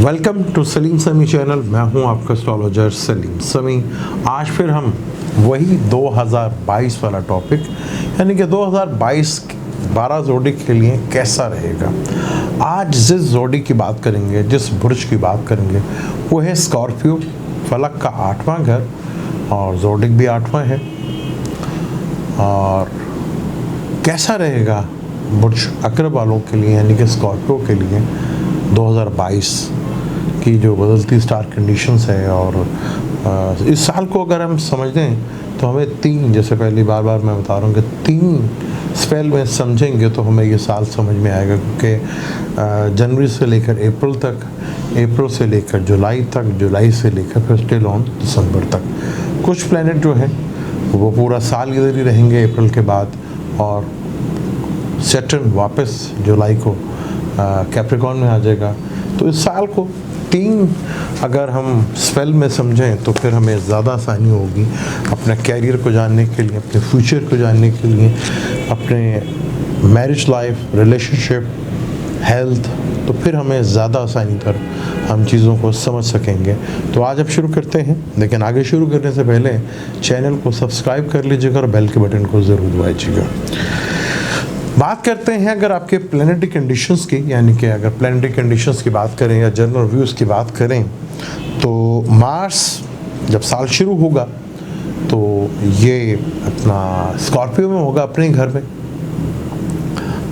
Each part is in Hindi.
वेलकम टू सलीम समी चैनल। मैं हूं आपका एस्ट्रोलॉजर सलीम समी। आज फिर हम वही 2022 वाला टॉपिक यानी कि 2022 12 जोड़ी के लिए कैसा रहेगा। आज जिस जोड़ी की बात करेंगे, जिस बुर्ज की बात करेंगे वो है स्कॉर्पियो। फलक का 8वां घर और जोडिक भी 8वां है। और कैसा रहेगा बुर्ज अकरब वालों के लिए यानी कि स्कॉर्पियो के लिए 2022 की जो बदलती स्टार कंडीशंस है। और इस साल को अगर हम समझ लें तो हमें तीन, जैसे पहली बार मैं बता रहा हूँ कि 3 स्पेल में समझेंगे तो हमें ये साल समझ में आएगा। क्योंकि जनवरी से लेकर अप्रैल तक, अप्रैल से लेकर जुलाई तक, जुलाई से लेकर फिर स्टिल ऑन दिसंबर तक कुछ प्लैनेट जो है वो पूरा साल इधर ही रहेंगे अप्रैल के बाद। और सैटर्न वापस जुलाई को कैप्रिकॉर्न में आ जाएगा। तो इस साल को 3 अगर हम स्पेल में समझें तो फिर हमें ज़्यादा आसानी होगी अपने कैरियर को जानने के लिए, अपने फ्यूचर को जानने के लिए, अपने मैरिज लाइफ, रिलेशनशिप, हेल्थ। तो फिर हमें ज़्यादा आसानी कर हम चीज़ों को समझ सकेंगे। तो आज अब शुरू करते हैं, लेकिन आगे शुरू करने से पहले चैनल को सब्सक्राइब कर लीजिएगा और बेल के बटन को ज़रूर दबाइएगा। बात करते हैं अगर आपके प्लैनेटरी कंडीशंस की, यानी कि अगर प्लैनेटरी कंडीशंस की बात करें या जनरल व्यूज़ की बात करें तो मार्स जब साल शुरू होगा तो ये अपना स्कॉर्पियो में होगा अपने घर में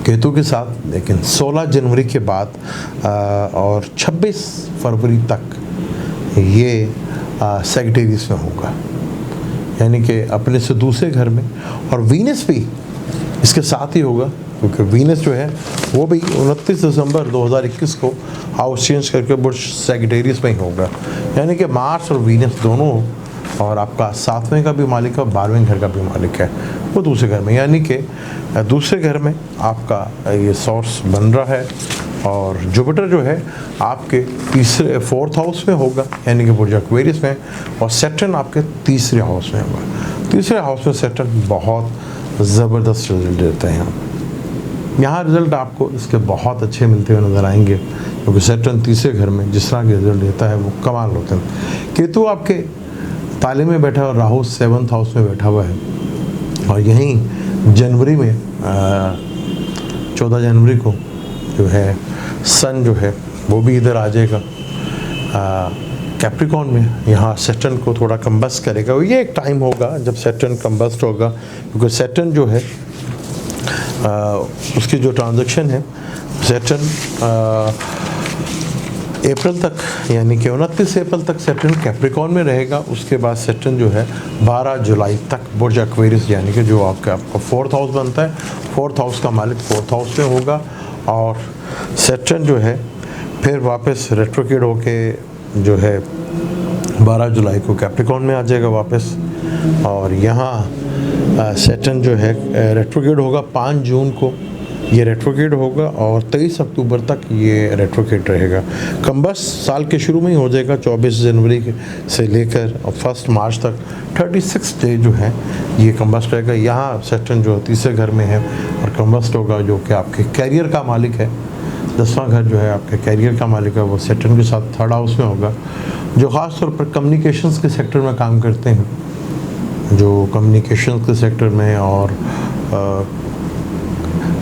केतु के साथ। लेकिन 16 जनवरी के बाद और 26 फरवरी तक ये सैजिटेरियस में होगा, यानी कि अपने से दूसरे घर में। और वीनस भी इसके साथ ही होगा, क्योंकि वीनस जो है वो भी 29 दिसंबर 2021 को हाउस चेंज करके बुर्ज सैजिटेरियस में ही होगा। यानी कि मार्स और वीनस दोनों, और आपका 7वें का भी मालिक है, 12वें घर का भी मालिक है, वो दूसरे घर में, यानी कि दूसरे घर में आपका ये सोर्स बन रहा है। और जुपिटर जो है आपके 4th हाउस में होगा, यानी कि बुर्ज एक्वेरियस में। और सैटर्न आपके 3रे हाउस में होगा। 3रे हाउस में सैटर्न बहुत ज़बरदस्त रिजल्ट देते हैं। यहाँ रिज़ल्ट आपको इसके बहुत अच्छे मिलते हुए नज़र आएंगे, क्योंकि सैटर्न 3रे घर में जिस तरह के रिजल्ट देता है वो कमाल होते हैं। केतु आपके ताले में बैठा और राहु 7th हाउस में बैठा हुआ है। और यहीं जनवरी में 14 जनवरी को जो है सन जो है वो भी इधर आ जाएगा कैप्रिकॉर्न में। यहाँ सैटर्न को थोड़ा कम्बस्ट करेगा। और ये एक टाइम होगा जब सैटर्न कम्बस्ट होगा, क्योंकि सैटर्न जो है उसकी जो ट्रांजैक्शन है सैटर्न अप्रैल तक, यानी कि 29 अप्रैल तक सैटर्न कैप्रिकॉर्न में रहेगा। उसके बाद सैटर्न जो है 12 जुलाई तक बुर्ज एक्वेरियस, यानी कि जो आपका 4th हाउस बनता है, 4th हाउस का मालिक 4th हाउस में होगा। और सैटर्न जो है फिर वापस रेट्रोग्रेड होके जो है 12 जुलाई को कैप्रिकॉर्न में आ जाएगा वापस। और यहाँ सैटर्न जो है रेट्रोग्रेड होगा 5 जून को, ये रेट्रोग्रेड होगा और 23 अक्टूबर तक ये रेट्रोग्रेड रहेगा। कम्बस्ट साल के शुरू में ही हो जाएगा 24 जनवरी से लेकर और 1 मार्च तक 36 डे जो है ये कम्बस्ट रहेगा। यहाँ सैटर्न जो 3रे घर में है और कम्बस्ट होगा, जो कि आपके कैरियर का मालिक है। 10वां घर जो है आपके कैरियर का मालिक है, वो सैटर्न के साथ 3rd हाउस में होगा। जो ख़ास तौर पर कम्युनिकेशंस के सेक्टर में काम करते हैं, जो कम्युनिकेशंस के सेक्टर में और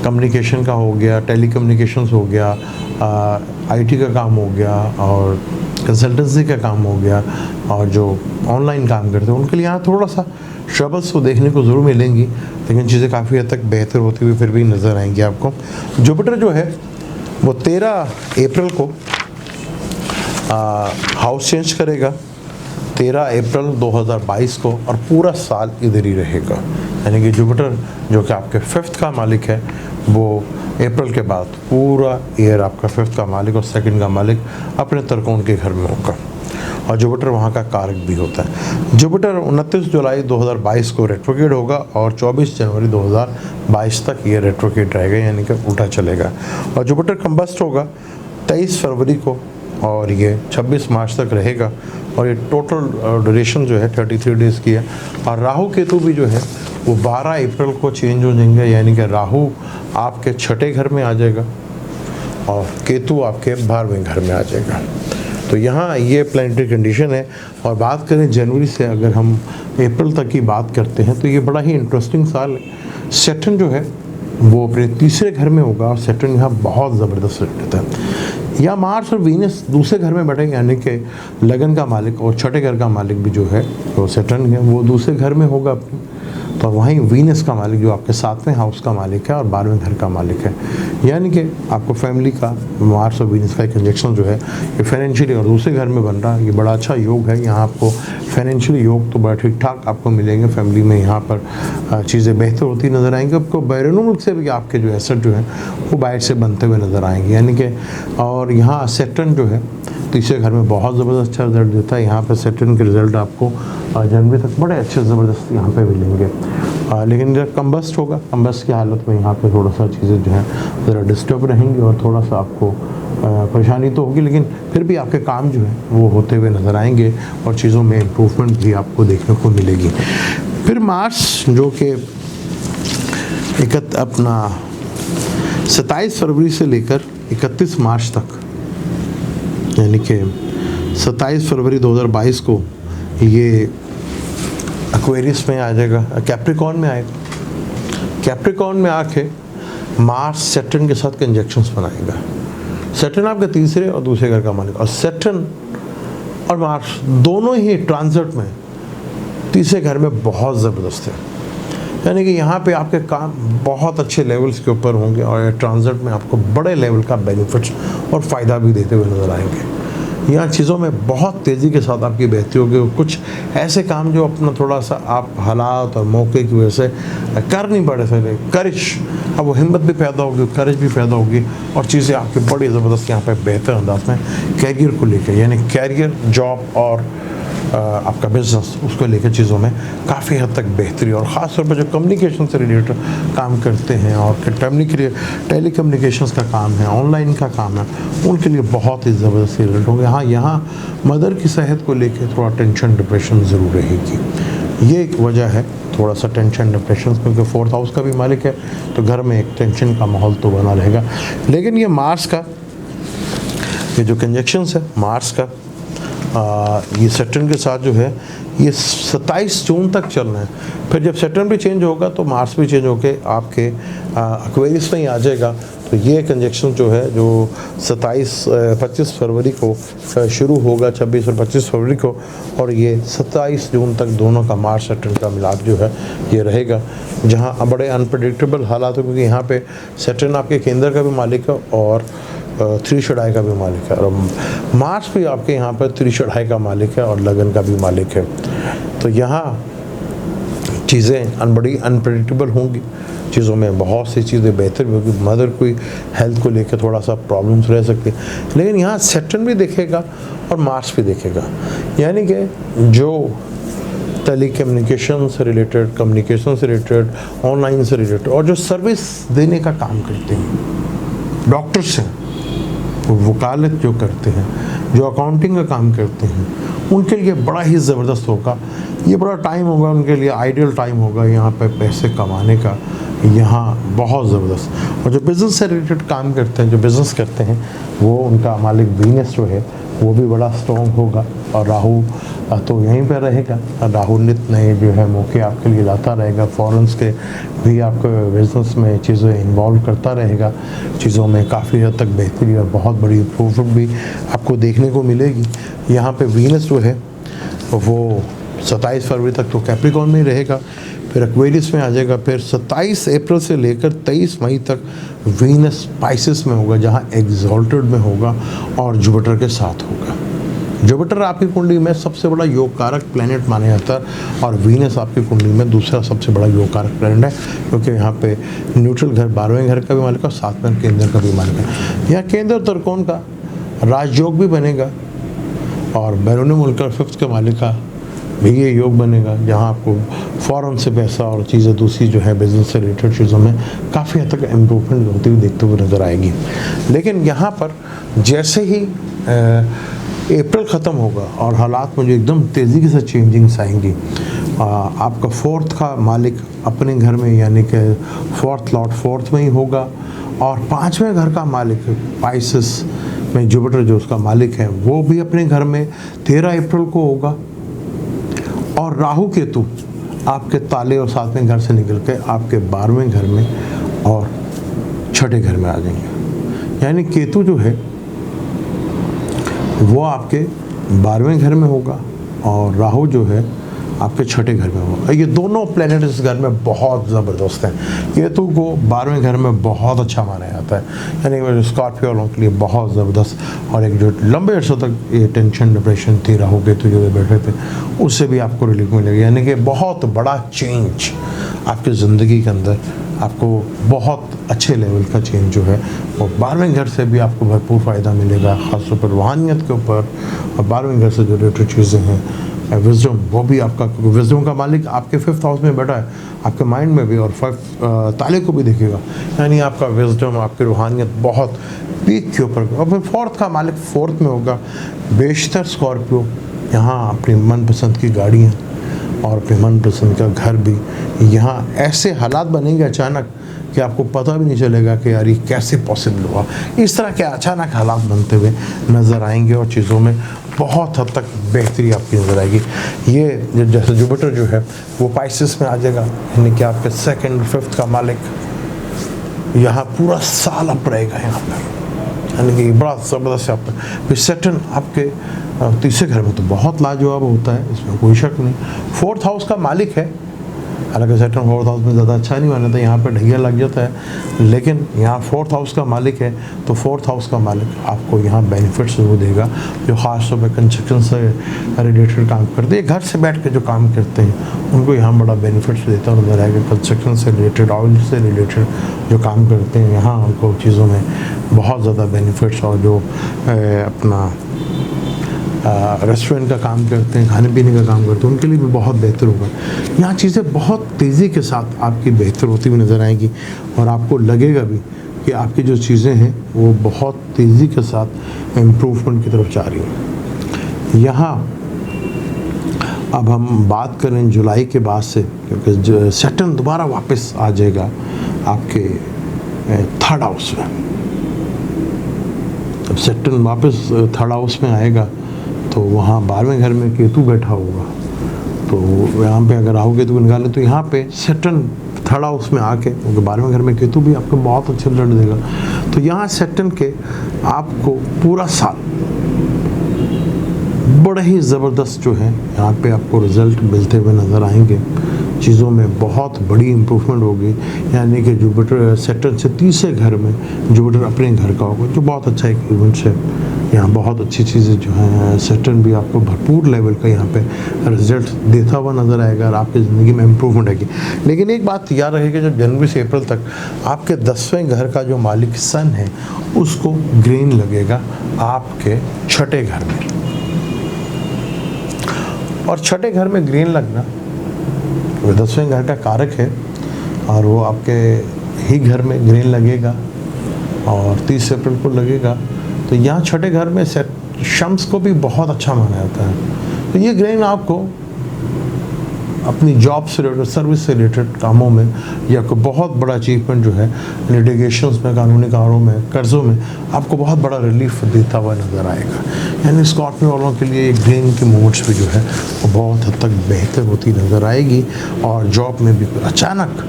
कम्युनिकेशन का हो गया, टेलीकम्युनिकेशंस हो गया, आईटी का काम हो गया और कंसल्टेंसी का काम हो गया, और जो ऑनलाइन काम करते हैं उनके लिए यहाँ थोड़ा सा ट्रबल्स को देखने को ज़रूर मिलेंगी, लेकिन चीज़ें काफ़ी हद तक बेहतर होती हुई फिर भी नज़र आएंगी आपको। जुपिटर जो है वो 13 अप्रैल को हाउस चेंज करेगा, 13 अप्रैल 2022 को, और पूरा साल इधर ही रहेगा। यानी कि जुपिटर जो कि आपके 5th का मालिक है वो अप्रैल के बाद पूरा ईयर आपका 5th का मालिक और 2nd का मालिक अपने तरकोण के घर में होगा। और जुपिटर वहाँ का कारक भी होता है। जुपिटर 29 जुलाई 2022 को रेट्रोग्रेड होगा और 24 जनवरी 2022 तक ये रेट्रोग्रेड रहेगा, यानी कि उल्टा चलेगा। और जुपिटर कम्बस्ट होगा 23 फरवरी को और ये 26 मार्च तक रहेगा। और ये टोटल ड्यूरेशन जो है 33 डेज़ की है। और राहु केतु भी जो है वो 12 अप्रैल को चेंज हो जाएंगे, यानी कि राहु आपके 6ठे घर में आ जाएगा और केतु आपके 12वें घर में आ जाएगा। तो यहाँ ये प्लानिटरी कंडीशन है। और बात करें जनवरी से अगर हम अप्रैल तक की बात करते हैं तो ये बड़ा ही इंटरेस्टिंग साल है। सैटर्न जो है वो अपने तीसरे घर में होगा और सैटर्न यहाँ बहुत ज़बरदस्त रहता है। या मार्स और वीनस दूसरे घर में बैठेंगे, यानी कि लगन का मालिक और छठे घर का मालिक भी जो है वो सैटर्न है, वो दूसरे घर में होगा अपनी। तो वहीं वीनस का मालिक जो आपके 7वें हाउस का मालिक है और 12वें घर का मालिक है, यानी कि आपको फैमिली का मार्स और वीनस का कंजक्शन जो है ये फाइनेंशियली और दूसरे घर में बन रहा है। ये बड़ा अच्छा योग है। यहाँ आपको फाइनेंशियली योग तो बड़ा ठीक ठाक आपको मिलेंगे। फैमिली में यहाँ पर चीज़ें बेहतर होती नज़र आएंगी। आपको बैरून मुल्क से भी आपके जो एसेट जो हैं वो बाहर से बनते हुए नज़र आएंगे, यानी कि। और यहाँ सैटर्न जो है तीसरे घर में बहुत ज़बरदस्त अच्छा रिजल्ट देता है। यहाँ पर सैटर्न के रिज़ल्ट आपको जनवरी तक बड़े अच्छे ज़बरदस्त यहाँ पे मिलेंगे। लेकिन जब कम्बस्ट होगा, कम्बस्ट की हालत में यहाँ पे थोड़ा सा चीज़ें जो हैं ज़रा डिस्टर्ब रहेंगी और थोड़ा सा आपको परेशानी तो होगी, लेकिन फिर भी आपके काम जो है वो होते हुए नज़र आएंगे और चीज़ों में इम्प्रूवमेंट भी आपको देखने को मिलेगी। फिर मार्च जो कि अपना 27 फरवरी से लेकर 31 मार्च तक, यानी कि 27 फरवरी 2022 को ये एक्वेरियस में आ जाएगा, कैप्रिकॉर्न में आएगा। कैप्रिकॉर्न में आके मार्स सैटर्न के साथ कंजक्शंस बनाएगा। सैटर्न आपके तीसरे और दूसरे घर का मालिक, और सैटर्न और मार्स दोनों ही ट्रांजिट में तीसरे घर में बहुत ज़बरदस्त है, यानी कि यहाँ पे आपके काम बहुत अच्छे लेवल्स के ऊपर होंगे और ट्रांजिट में आपको बड़े लेवल का बेनिफिट्स और फ़ायदा भी देते हुए नज़र आएंगे। यहाँ चीज़ों में बहुत तेज़ी के साथ आपकी बेहतरी होगी। कुछ ऐसे काम जो अपना थोड़ा सा आप हालात और मौके की वजह से कर नहीं पा रहे, करिश, अब वो हिम्मत भी पैदा होगी, करिश भी पैदा होगी और चीज़ें आपकी बड़ी ज़बरदस्त यहाँ पे बेहतर अंदाज में कैरियर को लेकर, यानी कैरियर, जॉब और आपका बिजनेस, उसको लेकर चीज़ों में काफ़ी हद तक बेहतरी। और ख़ास तौर पर जो कम्युनिकेशन से रिलेटेड काम करते हैं और टेली कम्युनिकेशंस का काम है, ऑनलाइन का काम है, उनके लिए बहुत ही ज़बरदस्त रिजल्ट होंगे। हाँ, यहाँ मदर की सेहत को लेकर थोड़ा टेंशन डिप्रेशन ज़रूर रहेगी। ये एक वजह है थोड़ा सा टेंशन डिप्रेशन, क्योंकि 4th हाउस का भी मालिक है तो घर में एक टेंशन का माहौल तो बना रहेगा। लेकिन ये मार्स का ये जो कंजक्शंस है मार्स का ये सैटर्न के साथ जो है ये 27 जून तक चलना है। फिर जब सैटर्न भी चेंज होगा तो मार्स भी चेंज होकर आपके एक्वेरियस में ही आ जाएगा। तो ये कंजक्शन जो है जो 25 फरवरी को शुरू होगा, 26 और 25 फरवरी को, और ये 27 जून तक दोनों का मार्स सैटर्न का मिलाप जो है ये रहेगा, जहाँ बड़े अनप्रडिक्टेबल हालात हो, क्योंकि यहाँ पे सैटर्न आपके केंद्र का भी मालिक है और 3 शडाई का भी मालिक है, और मार्स भी आपके यहाँ पर 3 शडाई का मालिक है और लगन का भी मालिक है। तो यहाँ चीज़ें बड़ी अनप्रडिक्टेबल होंगी, चीज़ों में बहुत सी चीज़ें बेहतर भी होगी। मदर कोई हेल्थ को लेकर थोड़ा सा प्रॉब्लम्स रह सकती है, लेकिन यहाँ सैटर्न भी देखेगा और मार्स भी देखेगा, यानी कि जो टेली कम्युनिकेशन से रिलेटेड, कम्युनिकेशन से रिलेटेड, ऑनलाइन से रिलेटेड और जो सर्विस देने का काम करते हैं, डॉक्टर्स हैं, वकालत जो करते हैं, जो अकाउंटिंग का काम करते हैं, उनके लिए बड़ा ही ज़बरदस्त होगा। ये बड़ा टाइम होगा उनके लिए, आइडियल टाइम होगा यहाँ पे पैसे कमाने का, यहाँ बहुत ज़बरदस्त। और जो बिज़नेस से रिलेटेड काम करते हैं, जो बिज़नेस करते हैं, वो उनका मालिक वीनस जो है वो भी बड़ा स्ट्रॉन्ग होगा। और राहु तो यहीं पर रहेगा, राहु नित नए जो है मौके आपके लिए लाता रहेगा, फॉरेन्स के भी आपके बिज़नेस में चीज़ें इन्वॉल्व करता रहेगा, चीज़ों में काफ़ी हद तक बेहतरी और बहुत बड़ी इम्प्रूवमेंट भी आपको देखने को मिलेगी। यहाँ पे वीनस जो है वो 27 फरवरी तक तो कैप्रिकॉर्न में ही रहेगा, फिर एक्वेरियस में आ जाएगा, फिर 27 अप्रैल से लेकर 23 मई तक वीनस स्पाइसेस में होगा, जहाँ एग्जॉल्टेड में होगा और जुपिटर के साथ होगा। जुपिटर आपकी कुंडली में सबसे बड़ा योग कारक प्लैनेट माना जाता है और वीनस आपकी कुंडली में दूसरा सबसे बड़ा योग कारक प्लैनेट है, क्योंकि यहाँ पे न्यूट्रल घर 12वें घर का भी मालिक है और 7वें केंद्र का भी मालिक है। यहाँ केंद्र त्रिकोण का राजयोग भी बनेगा और बैरून मुल्क का 5th के मालिक का भी ये योग बनेगा, जहाँ आपको फ़ौरन से पैसा और चीज़ें दूसरी जो है बिज़नेस से रिलेटेड चीज़ों में काफ़ी हद तक इम्प्रूवमेंट होती हुई देखते हुए नज़र आएगी। लेकिन यहाँ पर जैसे ही अप्रैल ख़त्म होगा और हालात में जो एकदम तेज़ी के साथ चेंजिंग्स आएंगी, आपका 4th का मालिक अपने घर में, यानी कि 4th लॉर्ड 4th में ही होगा, और 5वें घर का मालिक स्पाइसेस में जुपिटर जो उसका मालिक है वो भी अपने घर में 13 अप्रैल को होगा, और राहु केतु आपके ताले और 7वें घर से निकल के आपके 12वें घर में और छठे घर में आ जाएंगे। यानी केतु जो है वो आपके 12वें घर में होगा और राहु जो है आपके छठे घर में होगा। ये दोनों प्लैनेट इस घर में बहुत ज़बरदस्त हैं। केतु को 12वें घर में बहुत अच्छा माना जाता है, यानी स्कॉर्पियो वालों के लिए बहुत ज़बरदस्त। और एक जो लंबे अर्सों तक ये टेंशन डिप्रेशन थी, राहु केतु जो बैठे थे, उससे भी आपको रिलीफ मिलेगी। यानी कि बहुत बड़ा चेंज आपकी ज़िंदगी के अंदर, आपको बहुत अच्छे लेवल का चेंज जो है वो 12वें घर से भी आपको भरपूर फ़ायदा मिलेगा, ख़ासतौर पर रूहानियत के ऊपर। और 12वें घर से जो रिलेटेड चीज़ें हैं, विजडम, वो भी आपका, विजडम का मालिक आपके 5th हाउस में बैठा है, आपके माइंड में भी, और 5 ताले को भी देखेगा। यानी आपका विजडम, आपकी रूहानियत बहुत पीक के ऊपर। और फिर 4th का मालिक 4th में होगा। बेशतर स्कॉर्पियो यहाँ अपनी मनपसंद की गाड़ियाँ और अपने मनपसंद का घर भी, यहाँ ऐसे हालात बनेंगे अचानक कि आपको पता भी नहीं चलेगा कि यार ये कैसे पॉसिबल हुआ। इस तरह के अचानक हालात बनते हुए नज़र आएंगे और चीज़ों में बहुत हद तक बेहतरी आपकी नज़र आएगी। ये जैसे जुपिटर जो है वो पाइसेस में आ जाएगा, यानी कि आपके 2nd 5th का मालिक यहाँ पूरा साल अप रहेगा यहाँ पर, यानी कि बड़ा ज़बरदस्त आप। फिर सैटर्न आपके 3रे घर में तो बहुत लाजवाब होता है, इसमें कोई शक नहीं। 4th हाउस का मालिक है, हालांकि सैटर्न 4th हाउस में ज़्यादा अच्छा नहीं माना था, यहाँ पर ढैया लग जाता है, लेकिन यहाँ 4th हाउस का मालिक है। तो 4th हाउस का मालिक आपको यहाँ बेनिफिट्स वो देगा, जो ख़ास तौर पर कंस्ट्रक्शन से रिलेटेड काम करते हैं, घर से बैठ के जो काम करते हैं उनको यहाँ बड़ा बेनिफिट्स देता है नजर आएगा। कंस्ट्रक्शन से रिलेटेड, ऑयल से रिलेटेड जो काम करते हैं, यहाँ उनको चीज़ों में बहुत ज़्यादा बेनिफिट्स, और जो अपना रेस्टोरेंट का काम करते हैं, खाने पीने का काम करते हैं, उनके लिए भी बहुत बेहतर होगा। यहाँ चीज़ें बहुत तेज़ी के साथ आपकी बेहतर होती हुई नज़र आएंगी, और आपको लगेगा भी कि आपकी जो चीज़ें हैं वो बहुत तेज़ी के साथ इम्प्रूवमेंट की तरफ जा रही हैं। यहाँ अब हम बात करें जुलाई के बाद से, क्योंकि सैटर्न दोबारा वापस आ जाएगा आपके 3rd हाउस में। जब सैटर्न वापस 3rd हाउस में आएगा तो वहाँ 12वें घर में केतु बैठा होगा। तो यहाँ पे अगर राहु केतु निकालें तो यहाँ पे सैटर्न 3rd हाउस में आके, क्योंकि 12वें घर में केतु भी आपको बहुत अच्छे रिजल्ट देगा, तो यहाँ सैटर्न के आपको पूरा साल बड़े ही ज़बरदस्त जो है यहाँ पे आपको रिज़ल्ट मिलते हुए नज़र आएंगे। चीज़ों में बहुत बड़ी इम्प्रूवमेंट होगी, यानी कि जुपिटर सैटर्न से 3रे घर में जुपिटर अपने घर का होगा, जो बहुत अच्छा एक इवेंट है। यहाँ बहुत अच्छी चीज़ें जो हैं, सैटर्न भी आपको भरपूर लेवल का यहाँ पे रिजल्ट देता हुआ नज़र आएगा और आपकी ज़िंदगी में इम्प्रूवमेंट आएगी। लेकिन एक बात याद रहेगी, जब जनवरी से अप्रैल तक आपके 10वें घर का जो मालिक सन है उसको ग्रीन लगेगा आपके 6ठे घर में, और 6ठे घर में ग्रीन लगना वो 10वें घर का कारक है, और वो आपके ही घर में ग्रीन लगेगा और 30 अप्रैल को लगेगा। तो यहाँ 6ठे घर में शम्स को भी बहुत अच्छा माना जाता है। तो ये ग्रीन आपको अपनी जॉब से रिलेटेड, सर्विस से रिलेटेड कामों में, या कोई बहुत बड़ा अचीवमेंट जो है लिटिगेशंस में, कानूनी कारों में, कर्ज़ों में, आपको बहुत बड़ा रिलीफ देता हुआ नज़र आएगा। यानी स्कॉर्पियो वालों के लिए ग्रीन की मूवमेंट्स भी जो है वो बहुत हद तक बेहतर होती नज़र आएगी, और जॉब में भी अचानक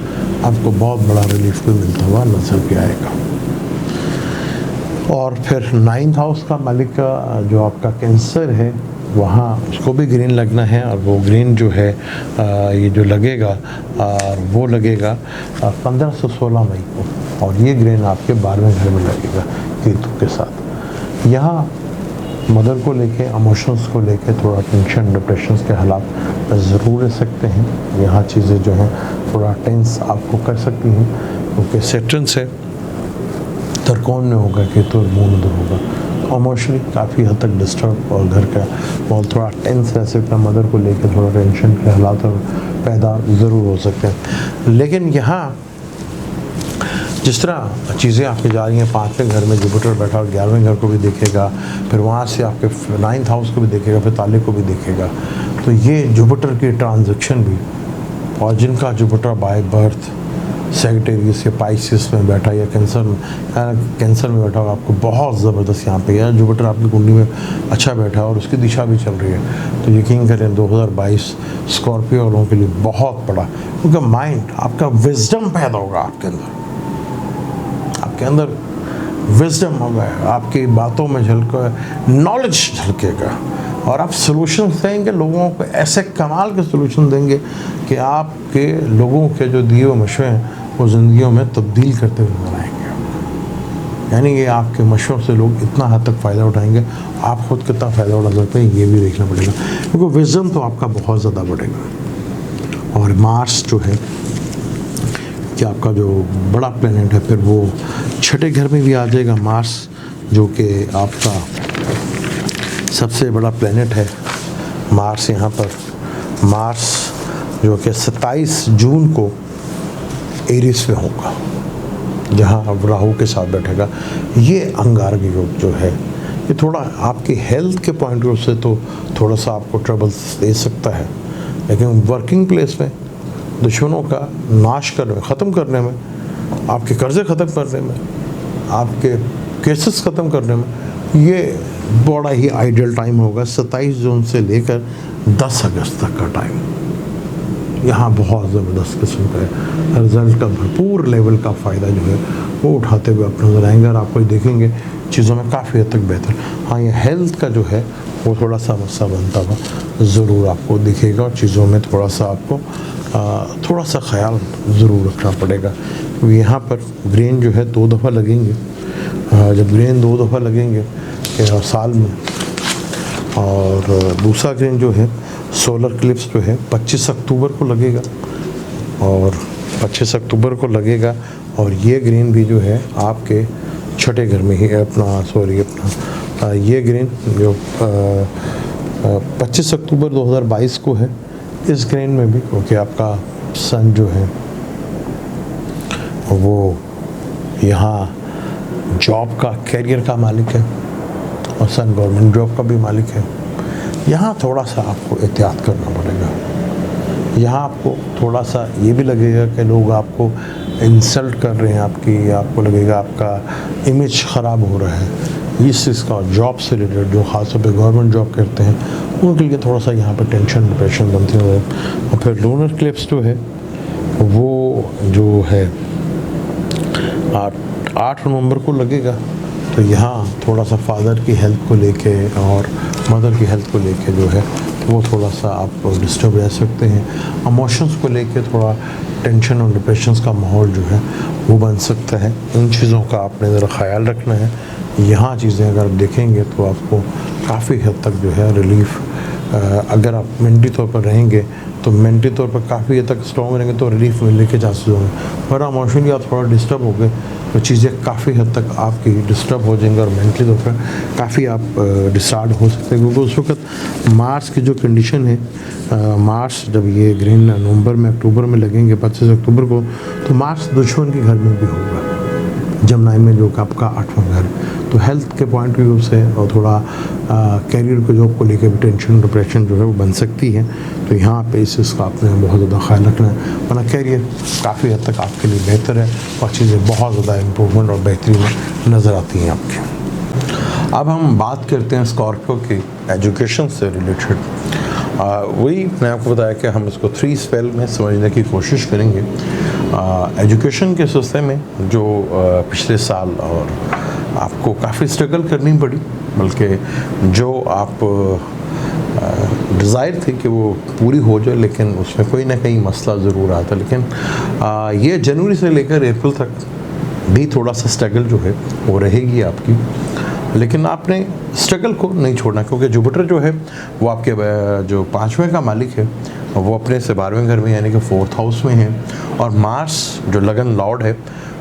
आपको बहुत बड़ा रिलीफ भी मिलता हुआ नज़र भी आएगा। और फिर 9th हाउस का मालिक का जो आपका कैंसर है, वहाँ उसको भी ग्रीन लगना है, और वो ग्रीन जो है ये जो लगेगा वो लगेगा 15 से 16 मई को, और ये ग्रीन आपके 12वें घर में लगेगा केतु के साथ। यहाँ मदर को लेके, इमोशंस को लेके थोड़ा टेंशन, डिप्रेशन के हालात ज़रूर रह सकते हैं। यहाँ चीज़ें जो हैं थोड़ा टेंस आपको कर सकती हैं, क्योंकि सैटर्न से त्रिकोण में होगा केतु और मून उधर होगा, इमोशनली काफ़ी हद तक डिस्टर्ब, और घर का बहुत थोड़ा टेंस रह सकता है। मदर को लेकर थोड़ा टेंशन के हालात पैदा ज़रूर हो सकते हैं। लेकिन यहाँ जिस तरह चीज़ें आपकी जा रही हैं, 5वें घर में जुपिटर बैठा और 11वें घर को भी देखेगा, फिर वहाँ से आपके 9th हाउस को भी देखेगा, फिर ताले को भी देखेगा। तो ये जुपिटर की ट्रांजैक्शन भी, और जिनका जुपिटर बाय बर्थ सेक्रेटेरियस या पाइसिस में बैठा या कैंसर में बैठा हो, आपको बहुत ज़बरदस्त यहाँ पे या जुपिटर आपकी कुंडली में अच्छा बैठा और उसकी दिशा भी चल रही है, तो यकीन करें 2022 स्कॉर्पियो वालों के लिए बहुत बड़ा, क्योंकि माइंड आपका विजडम पैदा होगा आपके अंदर विजडम होगा, आपकी बातों में नॉलेज झलकेगा और आप सॉल्यूशंस देंगे लोगों को, ऐसे कमाल के सॉल्यूशन देंगे कि आपके लोगों के जो दिए हुए मशवरे हैं वो ज़िंदगियों में तब्दील करते हुए नजर आएंगे। यानी कि आपके मशवरों से लोग इतना हद तक फ़ायदा उठाएंगे, आप खुद कितना फ़ायदा उठा सकते हैं ये भी देखना पड़ेगा, क्योंकि विजन तो आपका बहुत ज़्यादा बढ़ेगा। और मार्स जो है कि आपका जो बड़ा प्लेनेट है, फिर वो छठे घर में भी आ जाएगा मार्स, जो कि आपका सबसे बड़ा प्लेनेट है मार्स। यहाँ पर मार्स जो कि 27 जून को एरिस में होगा, जहाँ अब राहु के साथ बैठेगा। ये अंगारक योग जो है ये थोड़ा आपकी हेल्थ के पॉइंट ऑफ व्यू से तो थोड़ा सा आपको ट्रबल दे सकता है, लेकिन वर्किंग प्लेस में दुश्मनों का नाश करने में, ख़त्म करने में, आपके कर्जे ख़त्म करने में, आपके केसेस ख़त्म करने में ये बड़ा ही आइडियल टाइम होगा। 27 जून से लेकर 10 अगस्त तक का टाइम यहाँ बहुत ज़बरदस्त किस्म का रिजल्ट का भरपूर लेवल का फ़ायदा जो है वो उठाते हुए आप नजर आएंगे और आपको देखेंगे चीज़ों में काफ़ी हद तक बेहतर। हाँ, ये हेल्थ का जो है वो थोड़ा सा मसला बनता हुआ ज़रूर आपको दिखेगा और चीज़ों में थोड़ा सा आपको थोड़ा सा ख्याल ज़रूर रखना पड़ेगा, क्योंकि यहाँ पर ग्रेन जो है 2 दफ़ा लगेंगे। जब ग्रेन 2 दफ़ा लगेंगे साल में, और दूसरा ग्रेन जो है सोलर क्लिप्स जो है 25 अक्टूबर को लगेगा, और 25 अक्टूबर को लगेगा। और ये ग्रेन भी जो है आपके छठे घर में ही अपना ये ग्रेन जो 25 अक्टूबर 2022 को है। इस ग्रेन में भी क्योंकि आपका सन जो है वो यहाँ जॉब का, कैरियर का मालिक है, और सन गवर्नमेंट जॉब का भी मालिक है। यहाँ थोड़ा सा आपको एहतियात करना पड़ेगा। यहाँ आपको थोड़ा सा ये भी लगेगा कि लोग आपको इंसल्ट कर रहे हैं, आपको लगेगा आपका इमेज ख़राब हो रहा है। इस चीज़ का जॉब से रिलेटेड जो ख़ासतौर पे गवर्नमेंट जॉब करते हैं उनके लिए थोड़ा सा यहाँ पे टेंशन डिप्रेशन बनती है। और फिर लूनर क्लिप्स जो है वो जो है 8 नवंबर को लगेगा, तो यहाँ थोड़ा सा फादर की हेल्थ को लेके और मदर की हेल्थ को लेके जो है वो थोड़ा सा आप डिस्टर्ब रह सकते हैं। इमोशंस को लेके थोड़ा टेंशन और डिप्रेशन का माहौल जो है वो बन सकता है। इन चीज़ों का आपने ज़रा ख्याल रखना है। यहाँ चीज़ें अगर आप देखेंगे तो आपको काफ़ी हद तक जो है रिलीफ, अगर आप मेंटली तौर पर रहेंगे तो मेंटली तौर पर काफ़ी हद तक स्ट्रॉन्ग रहेंगे तो रिलीफ मिलने के चांसेस होंगे। पर इमोशनली आप थोड़ा डिस्टर्ब हो गए तो चीज़ें काफ़ी हद तक आपकी डिस्टर्ब हो जाएंगी और मेंटली तौर पर काफ़ी आप डिस्टार्ट हो सकते हैं, क्योंकि उस वक्त मार्स की जो कंडीशन है, मार्स जब ये ग्रीन नवंबर में अक्टूबर में लगेंगे 25 अक्टूबर को, तो मार्स दुश्मन के घर में भी होगा, जमनाई में जो आपका 8वां घर। तो हेल्थ के पॉइंट ऑफ व्यू से और थोड़ा कैरियर को जॉब को लेकर भी टेंशन डिप्रेशन जो है वो बन सकती है। तो यहाँ पे इस चीज़ का आपने बहुत ज़्यादा ख्याल रखना है, वरना कैरियर काफ़ी हद तक आपके लिए बेहतर है और चीज़ें बहुत ज़्यादा इम्प्रूवमेंट और बेहतरी में नज़र आती हैं आपकी। अब हम बात करते हैं स्कॉर्पियो की एजुकेशन से रिलेटेड। वही मैंने आपको बताया कि हम इसको 3 स्पेल में समझने की कोशिश करेंगे। एजुकेशन के सिलसिले में जो पिछले साल और आपको काफ़ी स्ट्रगल करनी पड़ी, बल्कि जो आप डिज़ायर थी कि वो पूरी हो जाए, लेकिन उसमें कोई ना कहीं मसला ज़रूर आता। लेकिन ये जनवरी से लेकर अप्रैल तक भी थोड़ा सा स्ट्रगल जो है वो रहेगी आपकी, लेकिन आपने स्ट्रगल को नहीं छोड़ना, क्योंकि जुपिटर जो है वो आपके जो 5वें का मालिक है वो अपने से 12वें घर में यानी कि 4th हाउस में है, और मार्स जो लगन लॉर्ड है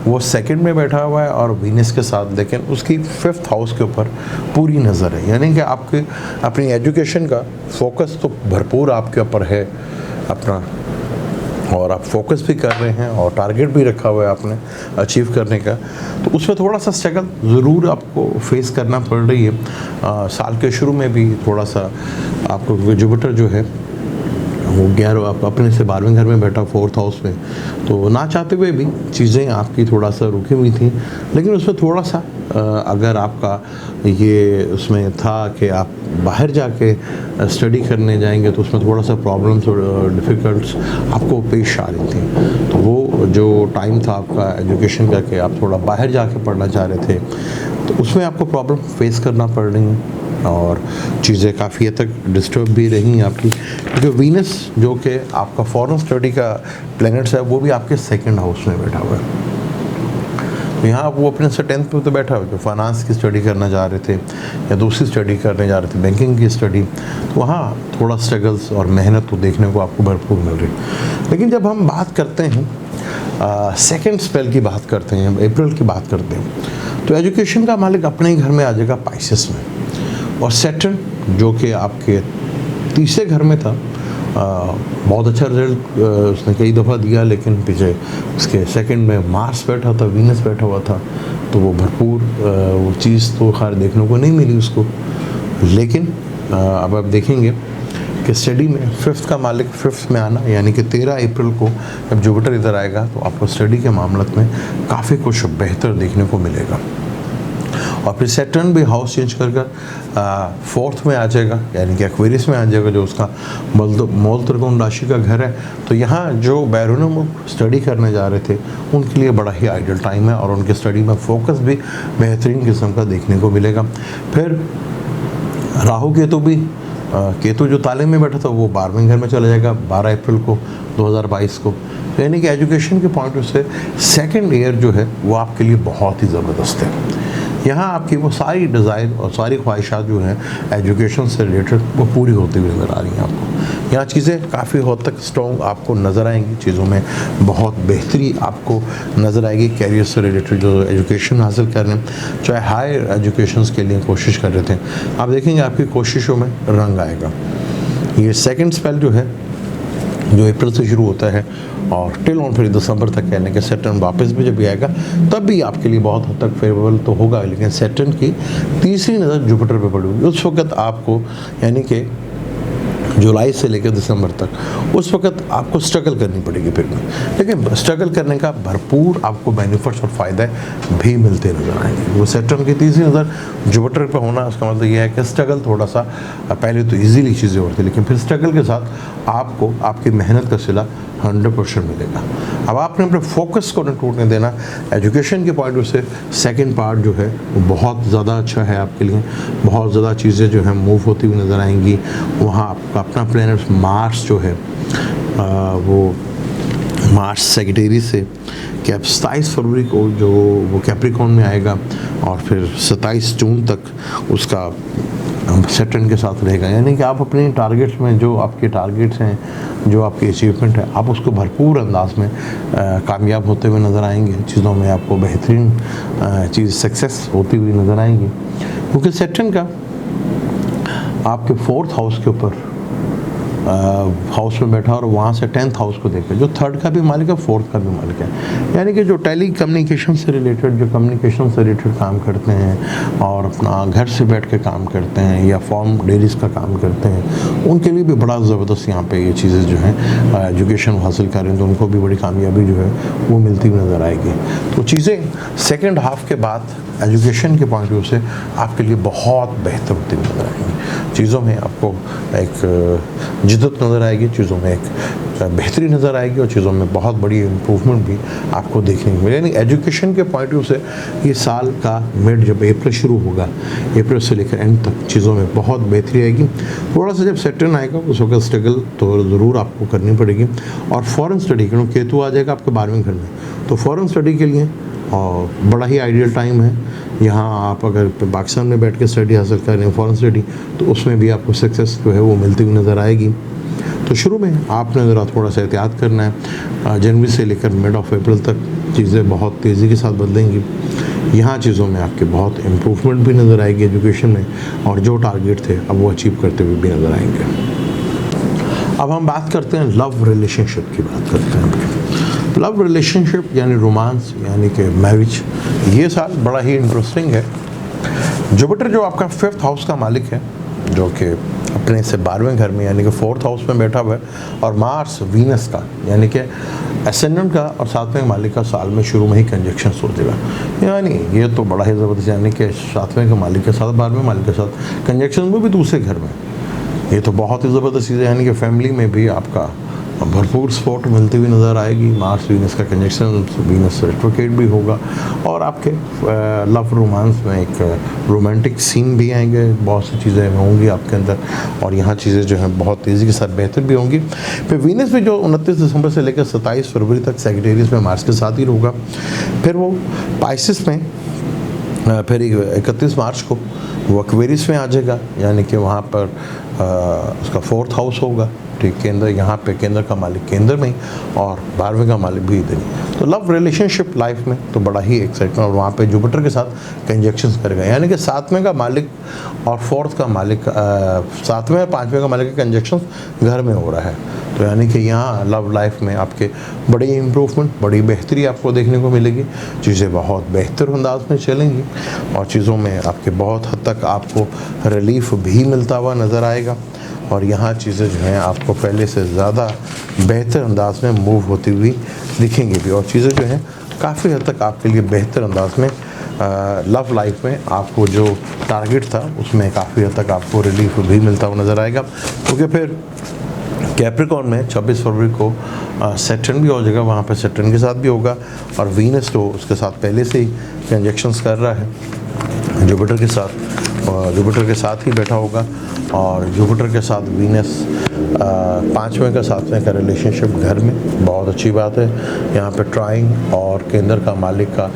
वो 2nd में बैठा हुआ है और वीनस के साथ, लेकिन उसकी 5th हाउस के ऊपर पूरी नज़र है। यानी कि आपके अपनी एजुकेशन का फोकस तो भरपूर आपके ऊपर है अपना, और आप फोकस भी कर रहे हैं और टारगेट भी रखा हुआ है आपने अचीव करने का, तो उसमें थोड़ा सा स्ट्रगल ज़रूर आपको फेस करना पड़ रही है। साल के शुरू में भी थोड़ा सा आपको जुपिटर जो है वो 11 आप अपने से 12वें घर में बैठा, 4th हाउस में, तो ना चाहते हुए भी चीज़ें आपकी थोड़ा सा रुकी हुई थी। लेकिन उसमें थोड़ा सा अगर आपका ये उसमें था कि आप बाहर जाके स्टडी करने जाएंगे तो उसमें थोड़ा सा प्रॉब्लम्स और डिफ़िकल्ट्स आपको पेश आ रही थी। तो वो जो टाइम था आपका एजुकेशन का कि आप थोड़ा बाहर जाके पढ़ना चाह रहे थे, तो उसमें आपको प्रॉब्लम फेस करना पड़ रही है और चीज़ें काफ़ी हद तक डिस्टर्ब भी रही आपकी, क्योंकि वीनस जो कि आपका फॉरेन स्टडी का प्लैनेट्स है वो भी आपके 2nd हाउस में बैठा हुआ है। तो यहाँ वो अपने से 10th पे तो बैठा हुआ, जो फाइनेंस की स्टडी करना चाह रहे थे या दूसरी स्टडी करने जा रहे थे बैंकिंग की स्टडी, तो वहाँ थोड़ा स्ट्रगल्स और मेहनत तो देखने को आपको भरपूर मिल रही। लेकिन जब हम बात करते हैं सेकेंड स्पेल की बात करते हैं, अप्रैल की बात करते हैं, तो एजुकेशन का मालिक अपने ही घर में आ जाएगा पाइसेस में, और सैटर्न जो कि आपके 3रे घर में था, बहुत अच्छा रिजल्ट उसने कई दफ़ा दिया, लेकिन पीछे उसके 2nd में मार्स बैठा था, वीनस बैठा हुआ था, तो वो भरपूर वो चीज़ तो खैर देखने को नहीं मिली उसको। लेकिन अब आप देखेंगे कि स्टडी में 5th का मालिक 5th में आना, यानी कि 13 अप्रैल को जब जुपिटर इधर आएगा तो आपको स्टडी के मामले में काफ़ी कुछ बेहतर देखने को मिलेगा। और फिर सैटर्न भी हाउस चेंज कर 4th में आ जाएगा, यानी कि एक्वेरियस में आ जाएगा, जो उसका मूल त्रिकोण राशि का घर है। तो यहाँ जो बैरून मुल्क स्टडी करने जा रहे थे उनके लिए बड़ा ही आइडियल टाइम है, और उनके स्टडी में फोकस भी बेहतरीन किस्म का देखने को मिलेगा। फिर राहु केतु भी, केतु जो ताले में बैठा था वो 12वें घर में चला जाएगा 12 अप्रैल को 2022 को। यानी कि एजुकेशन के पॉइंट ऑफ से 2nd ईयर जो है वो आपके लिए बहुत ही ज़बरदस्त है। यहाँ आपकी वो सारी डिज़ायर और सारी ख्वाहिशात जो हैं एजुकेशन से रिलेटेड वो पूरी होती हुई नज़र आ रही हैं आपको। यहाँ चीज़ें काफ़ी हद तक स्ट्रॉन्ग आपको नज़र आएंगी, चीज़ों में बहुत बेहतरी आपको नज़र आएगी। कैरियर से रिलेटेड जो एजुकेशन हासिल कर रहे हैं, चाहे हायर एजुकेशन के लिए कोशिश कर रहे थे, आप देखेंगे आपकी कोशिशों में रंग आएगा। ये 2nd स्पेल जो है जो अप्रैल से शुरू होता है और टिल ऑन फिर दिसंबर तक, कहने के सैटर्न वापस भी जब भी आएगा तब भी आपके लिए बहुत हद तक फेवरेबल तो होगा। लेकिन सैटर्न की 3री नज़र जुपिटर पे पड़ेगी। उस वक्त आपको, यानी कि जुलाई से लेकर दिसंबर तक, उस वक्त आपको स्ट्रगल करनी पड़ेगी फिर भी, लेकिन स्ट्रगल करने का भरपूर आपको बेनिफिट्स और फ़ायदे भी मिलते नज़र आएंगे। वो सैटर्न की 3री नज़र जुपिटर पर होना, उसका मतलब ये है कि स्ट्रगल थोड़ा सा पहले तो इजीली चीज़ें होती, लेकिन फिर स्ट्रगल के साथ आपको आपकी मेहनत का सिला 100% मिलेगा। अब आपने अपने फोकस को न टूटने देना। एजुकेशन के पॉइंट ऑफ से 2nd पार्ट जो है वो बहुत ज़्यादा अच्छा है आपके लिए, बहुत ज़्यादा चीज़ें जो हैं मूव होती हुई नज़र आएंगी। वहाँ आपका अपना प्लैनेट मार्स जो है वो मार्च सेक्रेटरी से कि अब 27 फरवरी को जो वो कैप्रिकॉन में आएगा और फिर 27 जून तक उसका सैटर्न के साथ रहेगा। यानी कि आप अपने टारगेट्स में, जो आपके टारगेट्स हैं, जो आपकी अचीवमेंट है, आप उसको भरपूर अंदाज में कामयाब होते हुए नज़र आएंगे। चीज़ों में आपको बेहतरीन चीज़ सक्सेस होती हुई नज़र आएंगी, क्योंकि सैटर्न का आपके 4th हाउस के ऊपर हाउस में बैठा और वहाँ से 10th हाउस को देखा, जो 3rd का भी मालिक है, 4th का भी मालिक है। यानी कि जो टेली कम्युनिकेशन से रिलेटेड, जो कम्युनिकेशन से रिलेटेड काम करते हैं और अपना घर से बैठ के काम करते हैं या फॉर्म डेलीज का काम करते हैं, उनके लिए भी बड़ा ज़बरदस्त यहाँ पे ये चीज़ें जो हैं एजुकेशन हासिल कर रहे हैं, तो उनको भी बड़ी कामयाबी जो है वो मिलती हुई नज़र आएगी। तो चीज़ें 2nd हाफ के बाद एजुकेशन के पॉइंट ऑफ व्यू से आपके लिए बहुत बेहतर होती हुई नज़र आएंगी। चीज़ों में आपको एक जिद्दत नज़र आएगी, चीज़ों में एक बेहतरी नज़र आएगी और चीज़ों में बहुत बड़ी इम्प्रूवमेंट भी आपको देखने को मिलेगी। यानी एजुकेशन के पॉइंट ऑफ व्यू से ये साल का मिड जब अप्रैल शुरू होगा, अप्रैल से लेकर एंड तक चीज़ों में बहुत बेहतरी आएगी। थोड़ा सा जब सैटर्न आएगा उस वक्त स्ट्रगल तो ज़रूर आपको करनी पड़ेगी। और फॉरेन स्टडी, क्योंकि केतु आ जाएगा आपके 12वें घर में, तो फॉरेन स्टडी के लिए और बड़ा ही आइडियल टाइम है। यहाँ आप अगर पाकिस्तान में बैठ के स्टडी हासिल कर रहे हैं फॉरेन स्टडी, तो उसमें भी आपको सक्सेस जो है वो मिलती हुई नज़र आएगी। तो शुरू में आपने ज़रा थोड़ा सा एहतियात करना है। जनवरी से लेकर मिड ऑफ अप्रैल तक चीज़ें बहुत तेज़ी के साथ बदलेंगी। यहाँ चीज़ों में आपके बहुत इम्प्रूवमेंट भी नज़र आएगी एजुकेशन में, और जो टारगेट थे अब वो अचीव करते हुए भी नज़र आएंगे। अब हम बात करते हैं लव रिलेशनशिप की बात करते हैं। लव रिलेशनशिप यानी रोमांस, यानी कि मैरिज, ये साल बड़ा ही इंटरेस्टिंग है। जुपिटर जो आपका 5th हाउस का मालिक है, जो कि अपने से 12वें घर में यानी कि 4th हाउस में बैठा हुआ है। और मार्स वीनस का यानी कि एसेंडेंट का और 7वें मालिक का साल में शुरू में ही कंजक्शन हो जाएगा, यानी ये तो बड़ा ही ज़बरदस्त, यानी कि 7वें के मालिक के साथ 12वें मालिक के साथ कंजक्शन में भी दूसरे घर में, ये तो बहुत ही ज़बरदस्त चीज़ है। यानी कि फैमिली में भी आपका भरपूर सपोर्ट मिलती हुई नज़र आएगी। मार्स वीनस का कंजक्शन, वीनस रेट्रोग्रेड भी होगा और आपके लव रोमांस में एक रोमांटिक सीन भी आएंगे, बहुत सी चीज़ें होंगी आपके अंदर और यहाँ चीज़ें जो हैं बहुत तेज़ी के साथ बेहतर भी होंगी। फिर वीनस भी जो 29 दिसंबर से लेकर 27 फरवरी तक सेजिटेरियस में मार्स के साथ ही होगा, फिर वो पाइसिस में फिर 31 मार्च को वो एक्वेरियस में आ जाएगा, यानी कि वहाँ पर उसका 4th हाउस होगा, ठीक, केंद्र, यहाँ पे केंद्र का मालिक केंद्र में ही और 12वें का मालिक भी इधर ही। तो लव रिलेशनशिप लाइफ में तो बड़ा ही एक्साइटमेंट, और वहाँ पे जुपिटर के साथ कंजक्शंस करेगा, यानी कि 7वें का मालिक और 4th का मालिक 7वें और 5वें का मालिक का कंजक्शंस घर में हो रहा है। तो यानी कि यहाँ लव लाइफ में आपके बड़ी इम्प्रूवमेंट, बड़ी बेहतरी आपको देखने को मिलेगी, चीज़ें बहुत बेहतर अंदाज में चलेंगी और चीज़ों में आपके बहुत हद तक आपको रिलीफ भी मिलता हुआ नज़र आएगा और यहाँ चीज़ें जो हैं आपको पहले से ज़्यादा बेहतर अंदाज में मूव होती हुई दिखेंगी भी और चीज़ें जो हैं काफ़ी हद तक आपके लिए बेहतर अंदाज में लव लाइफ में आपको जो टारगेट था उसमें काफ़ी हद तक आपको रिलीफ भी मिलता हुआ नज़र आएगा, क्योंकि फिर कैप्रिकॉर्न में 26 फरवरी को सैटर्न भी हो जाएगा, वहाँ पर सैटर्न के साथ भी होगा और वीनस तो उसके साथ पहले से ही कंजक्शंस कर रहा है जुपिटर के साथ, और जुपिटर के साथ ही बैठा होगा और जुपिटर के साथ वीनस 5वें का 7वें का रिलेशनशिप घर में बहुत अच्छी बात है। यहाँ पे ट्राइंग और केंद्र का मालिक का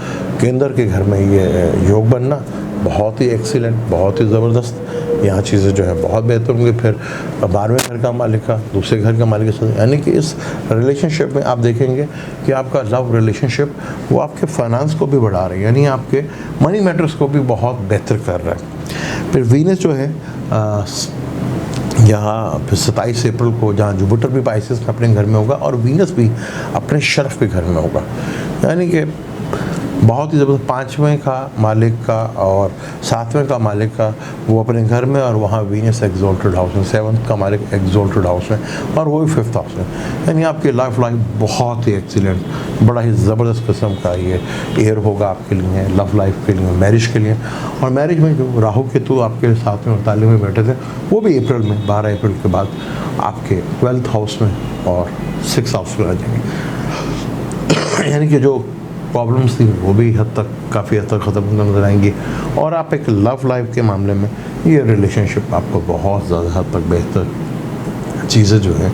केंद्र के घर में ये योग बनना बहुत ही एक्सीलेंट, बहुत ही ज़बरदस्त, यहाँ चीज़ें जो है बहुत बेहतर होंगी। फिर 12वें घर का मालिक का दूसरे घर का मालिक के साथ, यानी कि इस रिलेशनशिप में आप देखेंगे कि आपका लव रिलेशनशिप वो आपके फाइनेंस को भी बढ़ा रही है, यानी आपके मनी मैटर्स को भी बहुत बेहतर कर रहा है। फिर वीनस जो है यहाँ फिर 27 अप्रैल को जहाँ जुपिटर भी पाइसेस में अपने घर में होगा और वीनस भी अपने शर्फ के घर में होगा, यानी कि बहुत ही ज़बरदस्त। 5वें का मालिक का और 7वें का मालिक का वो अपने घर में और वहाँ वीनस एक्सॉल्टेड हाउस में, 7th का मालिक एक्सॉल्टेड हाउस में और वो भी 5th हाउस में, यानी आपकी लाइफ बहुत ही एक्सीलेंट, बड़ा ही ज़बरदस्त किस्म का ये ईयर होगा आपके लिए, लव लाइफ के लिए, मैरिज के लिए। और मैरिज में जो राहु केतु आपके 7वें और 48 में बैठे थे वो भी अप्रैल में 12 अप्रैल के बाद आपके 12th हाउस में और 6th हाउस में आ जाएंगे, यानी कि जो प्रॉब्लम्स थी वो भी हद तक काफ़ी हद तक ख़त्म नजर आएंगी और आप एक लव लाइफ के मामले में ये रिलेशनशिप आपको बहुत ज़्यादा हद तक बेहतर चीज़ें जो हैं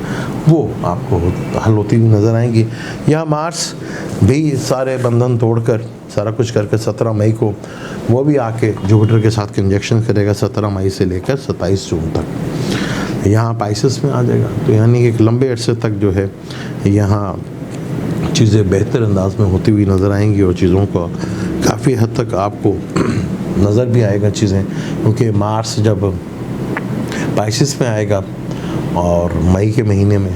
वो आपको हल होती हुई नज़र आएंगी। यहाँ मार्स भी सारे बंधन तोड़कर सारा कुछ करके 17 मई को वो भी आके जुपिटर के साथ कंजक्शन करेगा, 17 मई से लेकर 27 जून तक यहाँ पाइसेस में आ जाएगा। तो यानी एक लंबे अरसे तक जो है यहाँ चीज़ें बेहतर अंदाज में होती हुई नज़र आएंगी और चीज़ों को काफ़ी हद तक आपको नज़र भी आएगा चीज़ें, क्योंकि मार्स जब पाइसेस में आएगा और मई के महीने में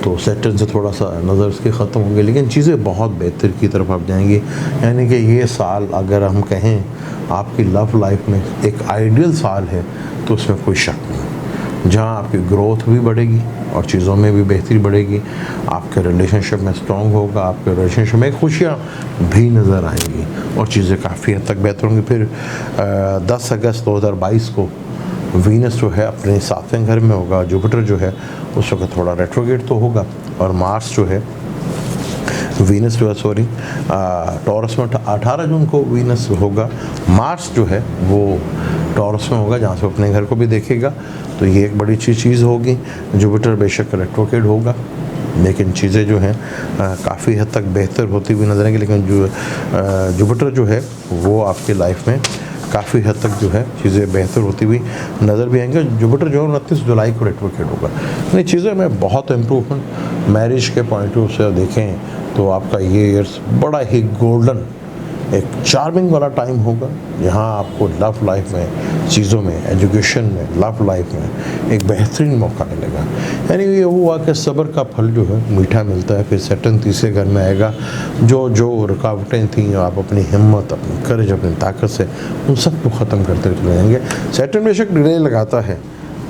तो सैटर्न से थोड़ा सा नज़र उसके ख़त्म होंगे, लेकिन चीज़ें बहुत बेहतर की तरफ आप जाएंगी। यानी कि ये साल अगर हम कहें आपकी लव लाइफ में एक आइडियल साल है तो उसमें कोई शक नहीं, जहाँ आपकी ग्रोथ भी बढ़ेगी और चीज़ों में भी बेहतरी बढ़ेगी, आपके रिलेशनशिप में स्ट्रॉन्ग होगा, आपके रिलेशनशिप में खुशियाँ भी नज़र आएंगी और चीज़ें काफ़ी हद तक बेहतर होंगी। फिर 10 अगस्त 2022 को वीनस जो है अपने 7वें घर में होगा, जुपिटर जो है उस वक्त थोड़ा रेट्रोग्रेड तो होगा और मार्स जो है वीनस जो है टॉरस में 18 जून को वीनस होगा, मार्स जो है वो टॉरस में होगा जहाँ से अपने घर को भी देखेगा, तो ये एक बड़ी अच्छी चीज़ होगी। जुपिटर बेशक रेट्रोग्रेड होगा लेकिन चीज़ें जो हैं काफ़ी हद तक बेहतर होती हुई नजर आएंगी, लेकिन जो जुपिटर जो है वो आपकी लाइफ में काफ़ी हद तक जो है चीज़ें बेहतर होती हुई नज़र भी आएंगे। जुपिटर जो है 29 जुलाई को रेट्रोग्रेड होगा, यानी चीज़ें में बहुत इम्प्रूवमेंट मैरिज के पॉइंट ऑफ से देखें तो आपका ये ईयर्स बड़ा ही गोल्डन एक चार्मिंग वाला टाइम होगा। यहाँ आपको लव लाइफ में, चीज़ों में, एजुकेशन में, लव लाइफ में एक बेहतरीन मौका मिलेगा। यानी ये हुआ कि सब्र का फल जो है मीठा मिलता है। फिर सैटर्न तीसरे घर में आएगा, जो जो रुकावटें थीं आप अपनी हिम्मत, अपनी करेज, अपनी ताकत से उन सब को ख़त्म करते चले जाएंगे। सैटर्न बेशक डिले लगाता है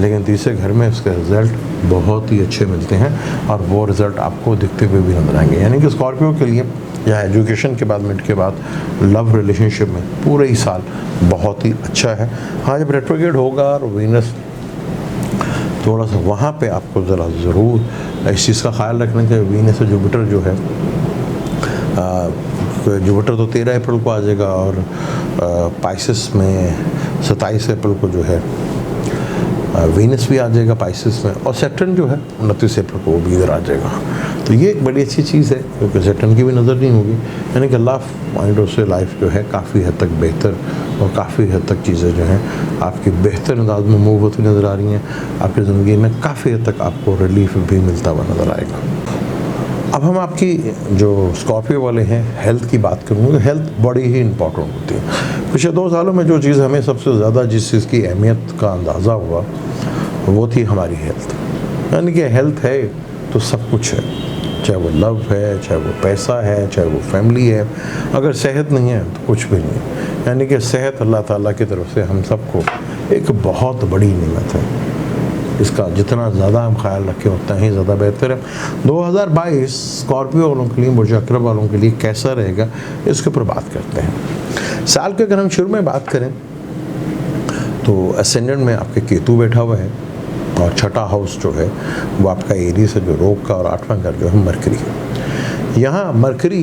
लेकिन तीसरे घर में इसके रिज़ल्ट बहुत ही अच्छे मिलते हैं और वो रिज़ल्ट आपको दिखते हुए भी नजर आएंगे। यानी कि स्कॉर्पियो के लिए या एजुकेशन के बाद, मिड के बाद, लव रिलेशनशिप में पूरे ही साल बहुत ही अच्छा है। हाँ, जब रेट्रोग्रेड होगा और वीनस थोड़ा सा वहाँ पे आपको ज़रा ज़रूर इस चीज़ का ख्याल रखना कि वीनस से जुपिटर जो है, जुपिटर तो 13 अप्रैल को आ जाएगा और पाइसेस में 27 अप्रैल को जो है वीनस भी आ जाएगा पाइसेस में, और सैटर्न जो है 29 अप्रैल को वो भी इधर आ जाएगा। तो ये एक बड़ी अच्छी चीज़ है क्योंकि सैटर्न की भी नज़र नहीं होगी। यानी कि अल्लाह पॉइंट ऑफ से लाइफ जो है काफ़ी हद तक बेहतर और काफ़ी हद तक चीज़ें जो हैं आपकी बेहतर अंदाज में मूव होती नज़र आ रही हैं। आपकी ज़िंदगी में काफ़ी हद तक आपको रिलीफ भी मिलता हुआ नज़र आएगा। अब हम आपकी जो स्कॉर्पियो वाले हैं हेल्थ की बात करूँगा। हेल्थ बड़ी ही इंपॉर्टेंट होती है। पिछले 2 सालों में जो चीज़ हमें सबसे ज़्यादा जिस चीज़ की अहमियत का अंदाज़ा हुआ वो थी हमारी हेल्थ। यानी कि हेल्थ है तो सब कुछ है, चाहे वो लव है, चाहे वो पैसा है, चाहे वो फैमिली है। अगर सेहत नहीं है तो कुछ भी नहीं। यानी कि सेहत अल्लाह ताला की तरफ से हम सबको एक बहुत बड़ी नेमत है। इसका जितना ज़्यादा हम ख्याल रखें उतना ही ज़्यादा बेहतर है। 2022 स्कॉर्पियो वालों के लिए, बुर्ज अक़रब वालों के लिए कैसा रहेगा इसके ऊपर बात करते हैं। साल के अगर हम शुरू में बात करें तो असेंडेंट में आपके केतु बैठा हुआ है और छठा हाउस जो है वो आपका एरीज है जो रोग का, और 8वां घर जो है मरकरी। यहाँ मरकरी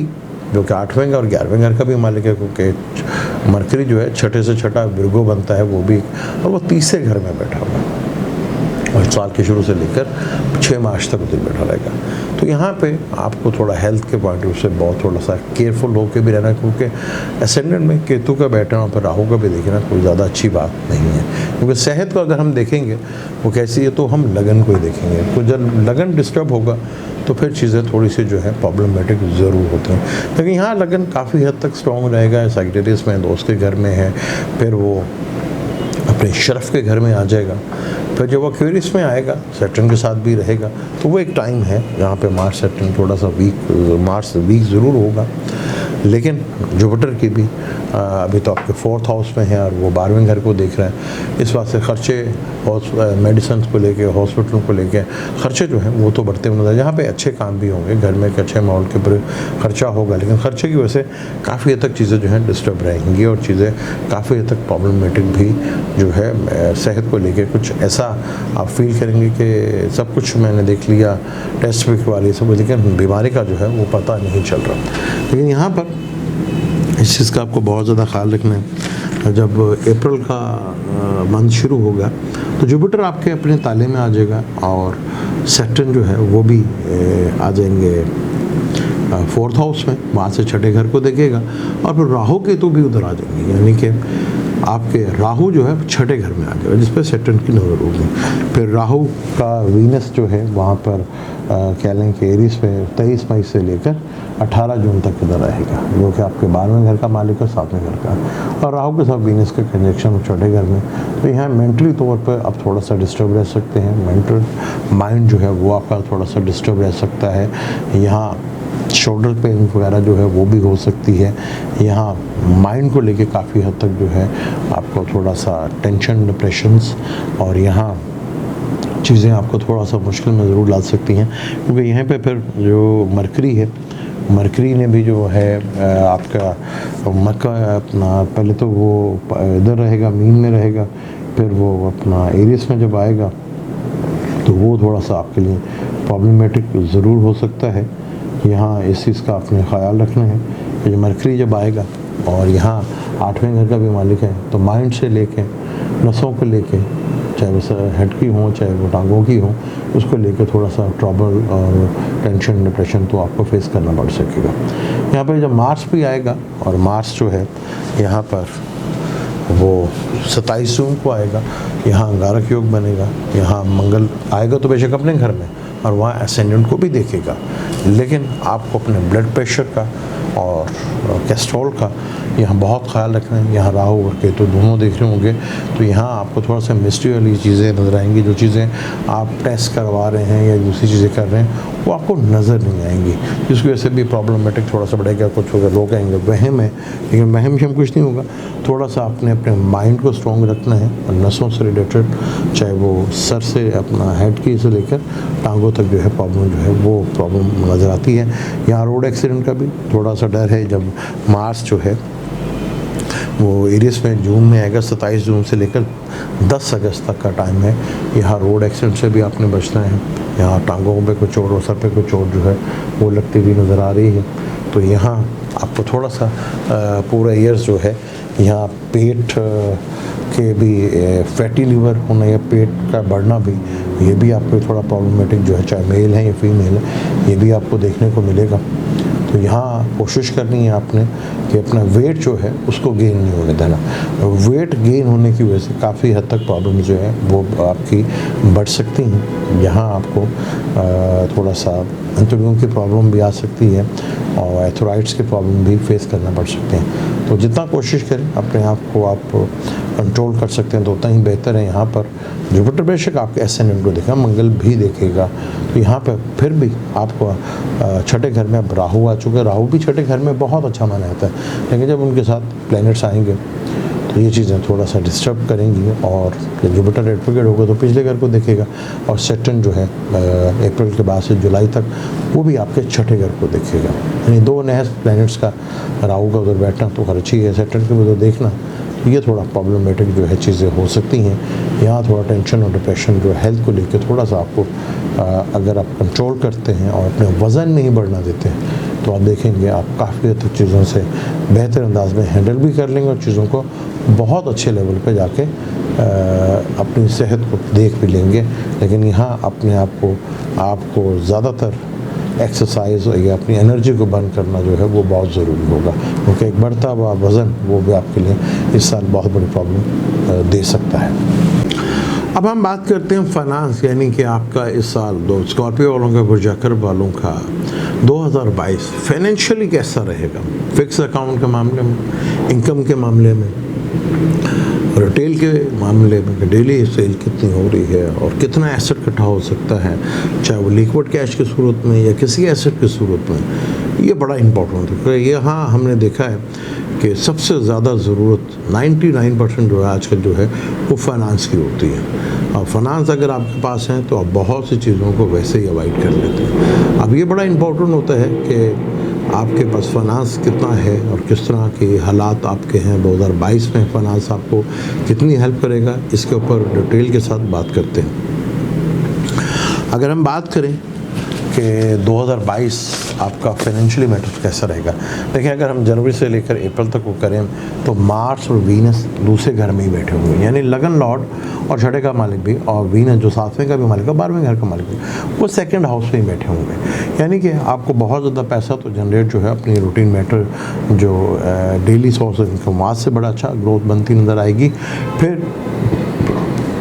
जो कि 8वें घर और 11वें घर का भी मालिक है, क्योंकि मरकरी जो है छठे से छठा विर्गो बनता है वो भी, और वो तीसरे घर में बैठा हुआ है और साल के शुरू से लेकर 6 मार्च तक उधर बैठा रहेगा। तो यहाँ पे आपको थोड़ा हेल्थ के पॉइंट ऑफ से बहुत थोड़ा सा केयरफुल होकर भी रहना, क्योंकि असेंडेंट में केतु का बैठना और फिर राहु का भी देखना कोई ज़्यादा अच्छी बात नहीं है। क्योंकि सेहत को अगर हम देखेंगे वो कैसी है तो हम लगन को ही देखेंगे। तो जब लगन डिस्टर्ब होगा तो फिर चीज़ें थोड़ी सी जो है प्रॉब्लमेटिक ज़रूर होती हैं। लेकिन यहाँ लगन काफ़ी हद तक स्ट्रॉन्ग रहेगा। सेक्रेटरीज में, दोस्त के घर में है, फिर वो अपने शरफ के घर में आ जाएगा। फिर जब वो एक्वेरियस में आएगा सैटर्न के साथ भी रहेगा, तो वो एक टाइम है जहाँ पे मार्स सैटर्न थोड़ा सा मार्स वीक ज़रूर होगा। लेकिन जुपिटर की भी अभी तो आपके 4th हाउस में है और वो 12वें घर को देख रहा है। इस बात से खर्चे और मेडिसिन को लेके, हॉस्पिटल को लेके खर्चे जो हैं वो तो बढ़ते हुए नजर। यहाँ पे अच्छे काम भी होंगे, घर में एक अच्छे माहौल के ऊपर खर्चा होगा, लेकिन खर्चे की वजह से काफ़ी हद तक चीज़ें जो हैं डिस्टर्ब रहेंगी और चीज़ें काफ़ी हद तक प्रॉब्लमेटिक भी जो है सेहत को लेके कुछ ऐसा आप फील करेंगे कि सब कुछ मैंने देख लिया, टेस्ट भी करवा लिया सब, लेकिन बीमारी का जो है वो पता नहीं चल रहा। लेकिन यहाँ पर इस चीज़ का आपको बहुत ज़्यादा ख्याल रखना है। जब अप्रैल का मंथ शुरू होगा तो जुपिटर आपके अपने ताले में आ जाएगा और सैटर्न जो है वो भी आ जाएंगे 4th हाउस में, वहाँ से छठे घर को देखेगा और फिर राहु केतु भी उधर आ जाएंगे। यानी कि आपके राहु जो है छठे घर में आ जाएगा जिस पर सैटर्न की नज़र होगी। फिर राहु का वीनस जो है वहाँ पर कह लें कि एरीज में 23 मई से लेकर 18 जून तक इधर रहेगा, जो कि आपके 12वें घर का मालिक है, 7वें घर का, और राहु के साथ वीनस का कंजक्शन छठे घर में। तो यहाँ मेंटली तौर पर आप थोड़ा सा डिस्टर्ब रह सकते हैं। मेंटल माइंड जो है वो आपका थोड़ा सा डिस्टर्ब रह सकता है। यहाँ शोल्डर पेन वगैरह जो है वो भी हो सकती है। यहाँ माइंड को लेके काफ़ी हद तक जो है आपको थोड़ा सा टेंशन, डिप्रेशंस, और यहाँ चीज़ें आपको थोड़ा सा मुश्किल में ज़रूर ला सकती हैं। क्योंकि यहाँ पे फिर जो मरकरी है, मरकरी ने भी जो है आपका मक्का अपना पहले तो वो इधर रहेगा, मीन में रहेगा, फिर वो अपना एरियस में जब आएगा तो वो थोड़ा सा आपके लिए प्रॉब्लमेटिक ज़रूर हो सकता है। यहाँ इस चीज़ का आपने ख्याल रखना है कि मरकरी जब आएगा और यहाँ 8वें घर का भी मालिक है, तो माइंड से लेके नसों को लेके, चाहे वो हेड की हो चाहे वो टांगों की हो, उसको लेके थोड़ा सा ट्रबल और टेंशन, डिप्रेशन तो आपको फेस करना पड़ सकेगा। यहाँ पर जब मार्स भी आएगा और मार्स जो है यहाँ पर वो 27 जून को आएगा, यहाँ अंगारक योग बनेगा। यहाँ मंगल आएगा तो बेशक अपने घर में, और वहाँ एसेंडेंट को भी देखेगा। लेकिन आपको अपने ब्लड प्रेशर का और कोलेस्ट्रॉल का यहाँ बहुत ख्याल रखना है। यहाँ राहु और केतु दोनों देख रहे होंगे, तो यहाँ आपको थोड़ा सा मिस्ट्री वाली चीज़ें नज़र आएंगी। जो चीज़ें आप टेस्ट करवा रहे हैं या दूसरी चीज़ें कर रहे हैं वो आपको नज़र नहीं आएंगी, जिसकी वजह से भी प्रॉब्लमेटिक थोड़ा सा बढ़ेगा। कुछ होगा, लोग कहेंगे वहम है, लेकिन वहम से कुछ नहीं होगा। थोड़ा सा आपने अपने माइंड को स्ट्रॉन्ग रखना है और नसों से रिलेटेड, चाहे वो सर से अपना हेड की से लेकर टांगों तक जो है प्रॉब्लम जो है वो प्रॉब्लम नज़र आती है। यहाँ रोड एक्सीडेंट का भी थोड़ा सा डर है। जब मार्च जो है वो एरियस में जून में आएगा, 27 जून से लेकर 10 अगस्त तक का टाइम है। यहाँ रोड एक्सीडेंट से भी आपने बचना है। यहाँ टांगों पे कुछ चोट और सर पे कुछ चोट जो है वो लगती हुई नज़र आ रही है। तो यहाँ आपको थोड़ा सा पूरा ईयर्स जो है यहाँ पेट के भी फैटी लीवर होना या पेट का बढ़ना भी, ये भी आपको थोड़ा प्रॉब्लमेटिक जो है, चाहे मेल है या फीमेल है, ये भी आपको देखने को मिलेगा। तो यहाँ कोशिश करनी है आपने कि अपना वेट जो है उसको गेन नहीं होने देना। वेट गेन होने की वजह से काफ़ी हद तक प्रॉब्लम जो है वो आपकी बढ़ सकती हैं। यहाँ आपको थोड़ा सा अंतड़ियों की प्रॉब्लम भी आ सकती है और एथोराइड्स की प्रॉब्लम भी फेस करना पड़ सकते हैं। तो जितना कोशिश करें अपने आप को आप कंट्रोल कर सकते हैं तो उतना ही बेहतर है। यहाँ पर जुपिटर बेशक आपके एसेंडेंट को देखा, मंगल भी देखेगा, तो यहाँ पर फिर भी आपको छठे घर में अब राहु आ चुके। राहु भी छठे घर में बहुत अच्छा माना जाता है, लेकिन जब उनके साथ प्लैनेट्स आएंगे तो ये चीज़ें थोड़ा सा डिस्टर्ब करेंगी। और जब जुपिटर रेट्रोग्रेड होगा तो पिछले घर को देखेगा, और सैटर्न जो है अप्रैल के बाद से जुलाई तक वो भी आपके छठे घर को देखेगा। यानी 2 नए प्लैनेट्स का राहु का उधर बैठना तो खर्च ही है, सैटर्न के उधर देखना, ये थोड़ा प्रॉब्लमेटिक जो है चीज़ें हो सकती हैं। यहाँ थोड़ा टेंशन और डिप्रेशन जो हेल्थ को लेकर थोड़ा सा आपको अगर आप कंट्रोल करते हैं और अपने वज़न नहीं बढ़ना देते हैं तो आप देखेंगे आप काफ़ी हद तक चीज़ों से बेहतर अंदाज में हैंडल भी कर लेंगे और चीज़ों को बहुत अच्छे लेवल पे जाके अपनी सेहत को देख भी लेंगे। लेकिन यहाँ अपने आपको ज़्यादातर एक्सरसाइज या अपनी एनर्जी को बर्न करना जो है वो बहुत ज़रूरी होगा, क्योंकि एक बढ़ता हुआ वज़न वो भी आपके लिए इस साल बहुत बड़ी प्रॉब्लम दे सकता है। अब हम बात करते हैं फाइनेंस, यानी कि आपका इस साल स्कॉर्पियो वालों का, बुर्जाकर वालों का 2022 फाइनेंशियली कैसा रहेगा। फिक्स अकाउंट के मामले में, इनकम के मामले में, रिटेल के मामले में डेली सेल कितनी हो रही है और कितना एसेट इकट्ठा हो सकता है, चाहे वो लिक्विड कैश की सूरत में या किसी एसेट की सूरत में, ये बड़ा इम्पोर्टेंट है। यहाँ हमने देखा है कि सबसे ज़्यादा ज़रूरत 99% जो है आजकल जो है वो फाइनेंस की होती है। और फाइनेंस अगर आपके पास है तो आप बहुत सी चीज़ों को वैसे ही अवॉइड कर लेते हैं। अब ये बड़ा इम्पोर्टेंट होता है कि आपके पास फाइनेंस कितना है और किस तरह के हालात आपके हैं 2022 में, फाइनेंस आपको कितनी हेल्प करेगा, इसके ऊपर डिटेल के साथ बात करते हैं। अगर हम बात करें कि 2022 आपका फाइनेंशियली मैटर कैसा रहेगा, देखिए अगर हम जनवरी से लेकर अप्रैल तक वो करें तो मार्स और वीनस दूसरे घर में ही बैठे हुए हैं, यानी लगन लॉर्ड और छठे का मालिक भी, और वीनस जो 7वें का भी मालिक है, 12वें घर का मालिक भी, वो सेकंड हाउस में ही बैठे होंगे। यानी कि आपको बहुत ज़्यादा पैसा तो जनरेट जो है अपनी रूटीन मैटर जो डेली सोर्स ऑफ इनकम वहाँ से बड़ा अच्छा ग्रोथ बनती नज़र आएगी। फिर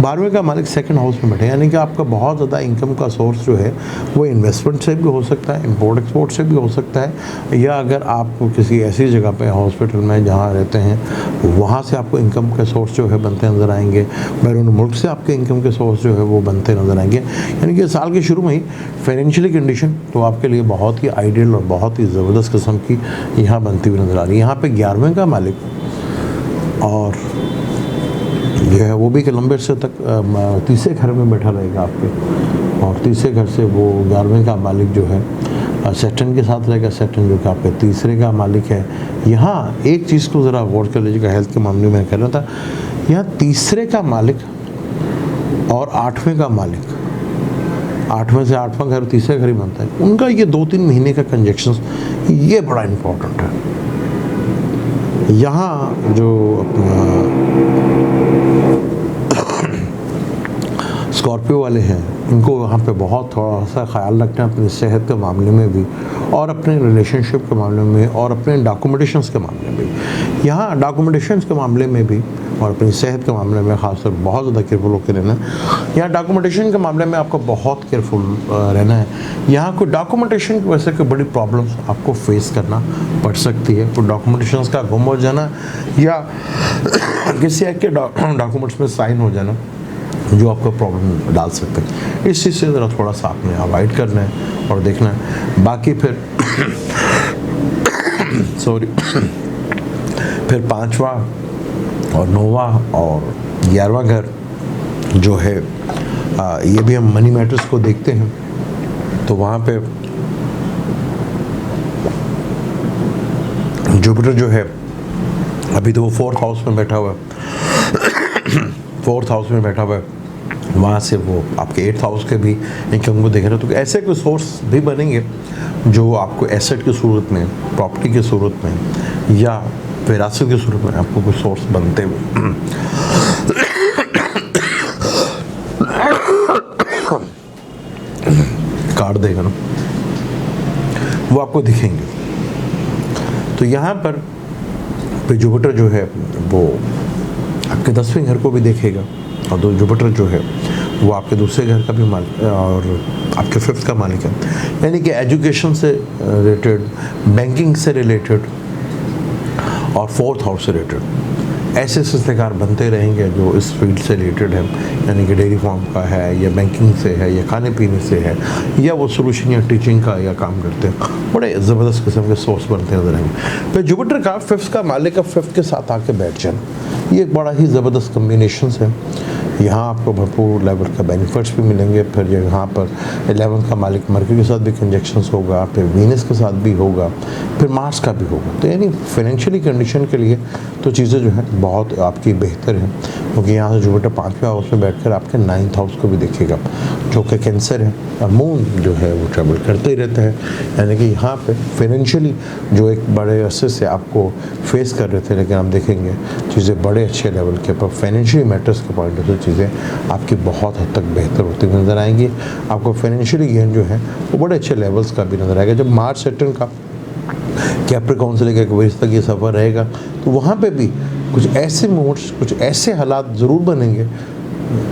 12वें का मालिक सेकंड हाउस में बैठे, यानी कि आपका बहुत ज़्यादा इनकम का सोर्स जो है वो इन्वेस्टमेंट से भी हो सकता है, इंपोर्ट एक्सपोर्ट से भी हो सकता है, या अगर आप किसी ऐसी जगह पे हॉस्पिटल में जहाँ रहते हैं वहाँ से आपको इनकम के सोर्स जो है बनते नज़र आएंगे, बैरून मुल्क से आपके इनकम के सोर्स जो है वो बनते नज़र आएंगे। यानी कि साल के शुरू में ही फाइनेंशियली कंडीशन तो आपके लिए बहुत ही आइडियल और बहुत ही ज़बरदस्त किस्म की यहाँ बनती हुई नज़र आ रही है। यहाँ पर 11वें का मालिक और जो है वो भी लंबे से तक तीसरे घर में बैठा रहेगा आपके, और तीसरे घर से वो 11वें का मालिक जो है सैटर्न के साथ रहेगा। सैटर्न जो कि आपके तीसरे का मालिक है। यहाँ एक चीज़ को ज़रा गौर कर लीजिएगा, हेल्थ के मामले में कह रहा था, यहाँ तीसरे का मालिक और 8वें का मालिक, 8वें से 8वां घर तीसरे घर ही बनता है, उनका ये 2-3 महीने का कंजक्शन ये बड़ा इम्पोर्टेंट है। यहाँ जो अपना स्कॉर्पियो वाले हैं इनको वहाँ पे बहुत थोड़ा सा ख्याल रखना है अपनी सेहत के मामले में भी, और अपने रिलेशनशिप के मामले में, और अपने डॉक्यूमेंटेशंस के मामले में भी। यहाँ डॉक्यूमेंटेशंस के मामले में भी और अपनी सेहत के मामले में खासतौर बहुत ज़्यादा केयरफुल होकर रहना है। यहाँ डॉक्यूमेंटेशन के मामले में आपको बहुत केयरफुल रहना है। यहाँ कोई डॉक्यूमेंटेशन की वजह से कोई बड़ी प्रॉब्लम्स आपको फेस करना पड़ सकती है। कोई डॉक्यूमेंटेशन का गुम हो जाना या किसी एक के डॉक्यूमेंट्स में साइन हो जाना जो आपको प्रॉब्लम डाल सकते हैं। इस चीज़ से ज़रा थोड़ा सा आपने अवॉइड करना है और देखना है। बाकी फिर सॉरी फिर 5वां और 9वां और 11वां घर जो है ये भी हम मनी मैटर्स को देखते हैं। तो वहाँ पे जुपिटर जो है अभी तो वो 4th हाउस में बैठा हुआ है, 4th हाउस में बैठा हुआ है। वहाँ से वो आपके 8th हाउस के भी इनकम को देख रहे हो। तो ऐसे कोई सोर्स भी बनेंगे जो आपको एसेट की सूरत में, प्रॉपर्टी की सूरत में या विरासत की सूरत में आपको कोई सोर्स बनते हुए कार्ड देगा ना, वो आपको दिखेंगे। तो यहाँ पर जुपिटर जो है वो आपके 10वें घर को भी देखेगा और जुपिटर जो है वो आपके दूसरे घर का भी मालिक और आपके 5th का मालिक है। यानी कि एजुकेशन से रिलेटेड, बैंकिंग से रिलेटेड और 4th हाउस से रिलेटेड ऐसे सिलसिलेकार बनते रहेंगे जो इस फील्ड से रिलेटेड है। यानी कि डेयरी फार्म का है या बैंकिंग से है या खाने पीने से है या वो सोल्यूशन या टीचिंग का या काम करते हैं। बड़े ज़बरदस्त किस्म के सोर्स बनते नजर आएंगे। फिर जुपिटर का 5th का मालिक का 5th के साथ आके बैठ जाना, ये एक बड़ा ही ज़बरदस्त कम्बिनेशन है। यहाँ आपको भरपूर लेवल का बेनिफिट्स भी मिलेंगे। फिर यहाँ पर 11th का मालिक मरकरी के साथ भी कंजक्शंस होगा, फिर वीनस के साथ भी होगा, फिर मार्स का भी होगा। तो यानी फाइनेंशियली कंडीशन के लिए तो चीज़ें जो है बहुत आपकी बेहतर हैं, क्योंकि यहाँ से जुपिटर 5वें हाउस में बैठकर आपके 9th हाउस को भी देखेगा जो कि कैंसर है। और मून जो है वो ट्रैवल करते ही रहता है। यानी कि यहाँ पे फाइनेंशियली जो एक बड़े अरसे से आपको फेस कर रहे थे, लेकिन आप देखेंगे चीज़ें बड़े अच्छे लेवल के पर फाइनेंशियली मैटर्स के पॉइंट ऑफ व्यू चीज़ें आपकी बहुत हद तक बेहतर होती हुई नज़र आएंगी। आपको फाइनेंशियली गेन जो है वो बड़े अच्छे लेवल्स का भी नज़र आएगा। जब मार्च सेटन का कैप्रिकॉर्न से लेकर वरिस तक ये सफ़र रहेगा तो वहाँ पे भी कुछ ऐसे मोड्स, कुछ ऐसे हालात ज़रूर बनेंगे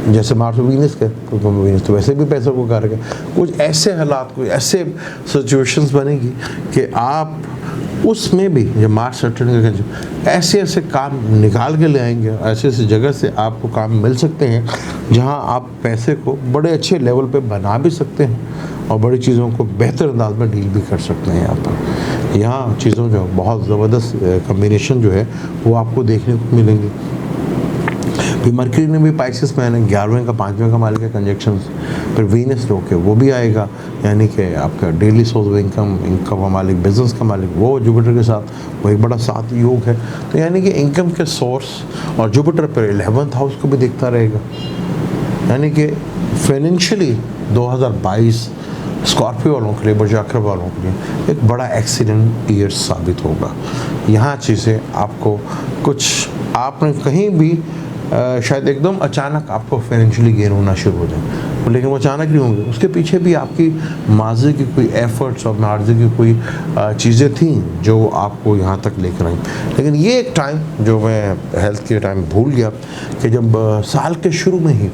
जैसे मार्स में वीनस के, क्योंकि वीनस तो वैसे भी पैसों को कारक है। कुछ ऐसे हालात, कुछ ऐसे सिचुएशंस बनेगी कि आप उसमें भी जब मार्च सेटन ऐसे ऐसे काम निकाल के ले आएंगे, ऐसे ऐसे जगह से आपको काम मिल सकते हैं जहां आप पैसे को बड़े अच्छे लेवल पे बना भी सकते हैं और बड़ी चीज़ों को बेहतर अंदाज में डील भी कर सकते हैं। यहाँ चीज़ों जो बहुत ज़बरदस्त कम्बिनेशन जो है वो आपको देखने को मिलेंगी। फिर मरकरी ने भी पाइसेस में है 11वें का 5वें का मालिक है कंजक्शंस। फिर वीनस जो के वो भी आएगा, यानी कि आपका डेली सोर्स ऑफ इनकम का मालिक, बिजनेस का मालिक वो जुपिटर के साथ वो एक बड़ा साथ योग है। तो यानी कि इनकम के सोर्स और जुपिटर पर 11th हाउस को भी देखता रहेगा। यानी कि फाइनेंशियली 2022 स्कॉर्पियो वालों के लिए, बर्जाकर वालों के लिए एक बड़ा एक्सीलेंट ईयर साबित होगा। यहाँ चीज़ें आपको कुछ आपने कहीं भी शायद एकदम अचानक आपको फाइनेंशियली गेन होना शुरू हो जाए, लेकिन वो अचानक नहीं होंगे, उसके पीछे भी आपकी माजी की कोई एफर्ट्स और माजी की कोई चीज़ें थी जो आपको यहाँ तक लेकर आई। लेकिन ये एक टाइम जो मैं हेल्थ के टाइम भूल गया कि जब साल के शुरू में ही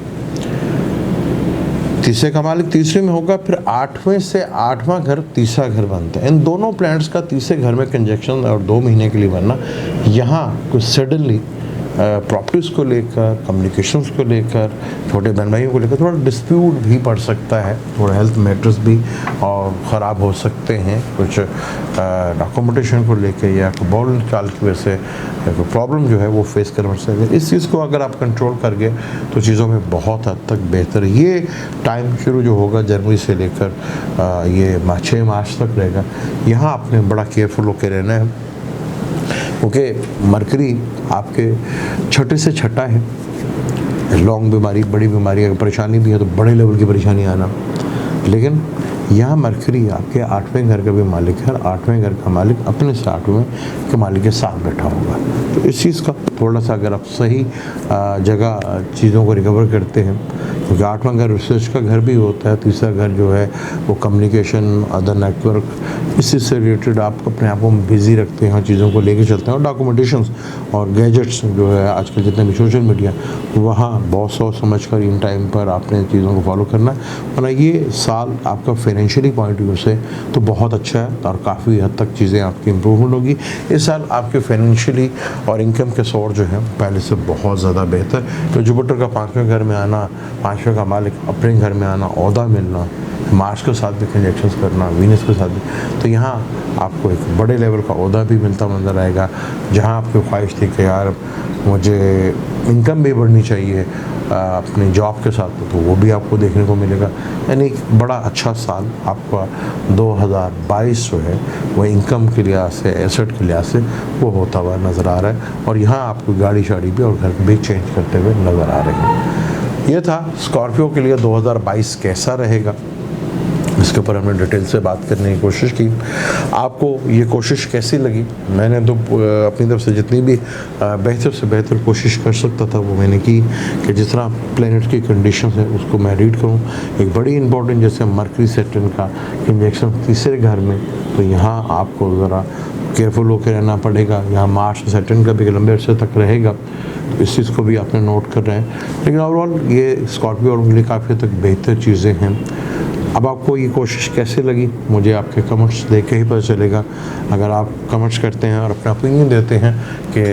तीसरे का मालिक तीसरे में होगा, फिर 8वें से 8वां घर तीसरा घर बनता है। इन दोनों प्लैनेट्स का तीसरे घर में कंजक्शन और 2 महीने के लिए बनना, यहाँ कुछ सडनली प्रॉपर्टीज़ को लेकर, कम्युनिकेशंस को लेकर, छोटे बहन भाइयों को लेकर थोड़ा डिस्प्यूट भी पड़ सकता है, थोड़ा हेल्थ मैटर्स भी और ख़राब हो सकते हैं, कुछ डॉक्यूमेंटेशन को लेकर या बोल चाल की वजह से प्रॉब्लम जो है वो फेस कर सकते हैं। इस चीज़ को अगर आप कंट्रोल कर गए तो चीज़ों में बहुत हद तक बेहतर। ये टाइम शुरू जो होगा जनवरी से लेकर ये 6 मार्च तक रहेगा। यहाँ आपने बड़ा केयरफुल होकर रहना है, क्योंकि मरकरी आपके छठे से छठा है। लॉन्ग बीमारी, बड़ी बीमारी अगर परेशानी भी है तो बड़े लेवल की परेशानी आना। लेकिन यहाँ मरकरी आपके 8वें घर का भी मालिक है और 8वें घर का मालिक अपने से 8वें के मालिक के साथ बैठा होगा। तो इस चीज़ का थोड़ा सा अगर आप सही जगह चीज़ों को रिकवर करते हैं, क्योंकि 8वां घर रिसर्च का घर भी होता है, तीसरा घर जो है वो कम्युनिकेशन, अदर नेटवर्क इसी से रिलेटेड आप अपने आप को बिज़ी रखते हैं, चीज़ों को लेके चलते हैं, और डॉक्यूमेंटेशंस और गैजेट्स जो है आजकल जितने भी सोशल मीडिया, वहाँ बहुत सोच समझ कर इन टाइम पर आपने चीज़ों को फॉलो करना है। वरना ये साल आपका फाइनेंशियली पॉइंट ऑफ व्यू से तो बहुत अच्छा है और काफ़ी हद तक चीज़ें आपकी इम्प्रूवमेंट होगी। इस साल आपके फाइनेंशियली और इनकम के सोर्स जो है पहले से बहुत ज़्यादा बेहतर। तो जुपिटर का 5वें घर में आना, 5वें का मालिक अपने घर में आना, ओहदा मिलना, मार्स के साथ भी कंजक्शंस करना, वीनस के साथ भी, तो यहाँ आपको एक बड़े लेवल का ओहदा भी मिलता नज़र आएगा। जहाँ आपकी ख्वाहिश थी कि यार मुझे इनकम भी बढ़नी चाहिए अपनी जॉब के साथ, तो वो भी आपको देखने को मिलेगा। यानी एक बड़ा अच्छा साल आपका 2022 जो है वो इनकम के लिहाज से, एसेट के लिहाज से वो होता हुआ नज़र आ रहा है। और यहाँ आपको गाड़ी शाड़ी भी और घर भी चेंज करते हुए नज़र आ रहे हैं। ये था स्कॉर्पियो के लिए 2022 कैसा रहेगा, इसके ऊपर हमने डिटेल से बात करने की कोशिश की। आपको ये कोशिश कैसी लगी? मैंने तो अपनी तरफ से जितनी भी बेहतर से बेहतर कोशिश कर सकता था वो मैंने की, कि जिस तरह प्लैनेट की कंडीशन है उसको मैं रीड करूँ। एक बड़ी इंपॉर्टेंट जैसे मरकरी सैटर्न का इंजेक्शन तीसरे घर में, तो यहाँ आपको ज़रा केयरफुल होकर रहना पड़ेगा। यहाँ मार्स सैटर्न का भी लंबे अरसे तक रहेगा, तो इस चीज़ को भी आपने नोट कर रहे हैं। लेकिन ओवरऑल ये स्कॉर्पियो और उनके लिए काफ़ी हद तक बेहतर चीज़ें हैं। अब आपको ये कोशिश कैसे लगी मुझे आपके कमेंट्स देख के ही पता चलेगा। अगर आप कमेंट्स करते हैं और अपना ओपिनियन देते हैं कि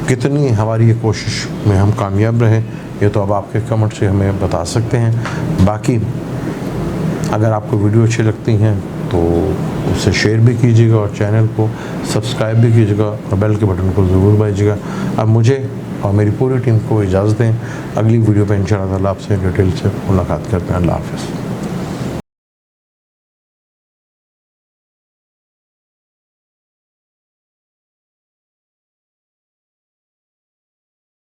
कितनी हमारी ये कोशिश में हम कामयाब रहे, ये तो अब आपके कमेंट से हमें बता सकते हैं। बाकी अगर आपको वीडियो अच्छी लगती हैं तो उसे शेयर भी कीजिएगा और चैनल को सब्सक्राइब भी कीजिएगा और बेल के बटन को ज़रूर दबाइएगा। अब मुझे और मेरी पूरी टीम को इजाज़त दें। अगली वीडियो पर इंशाअल्लाह आपसे डिटेल से मुलाकात करते हैं। अल्लाह हाफ़िज़।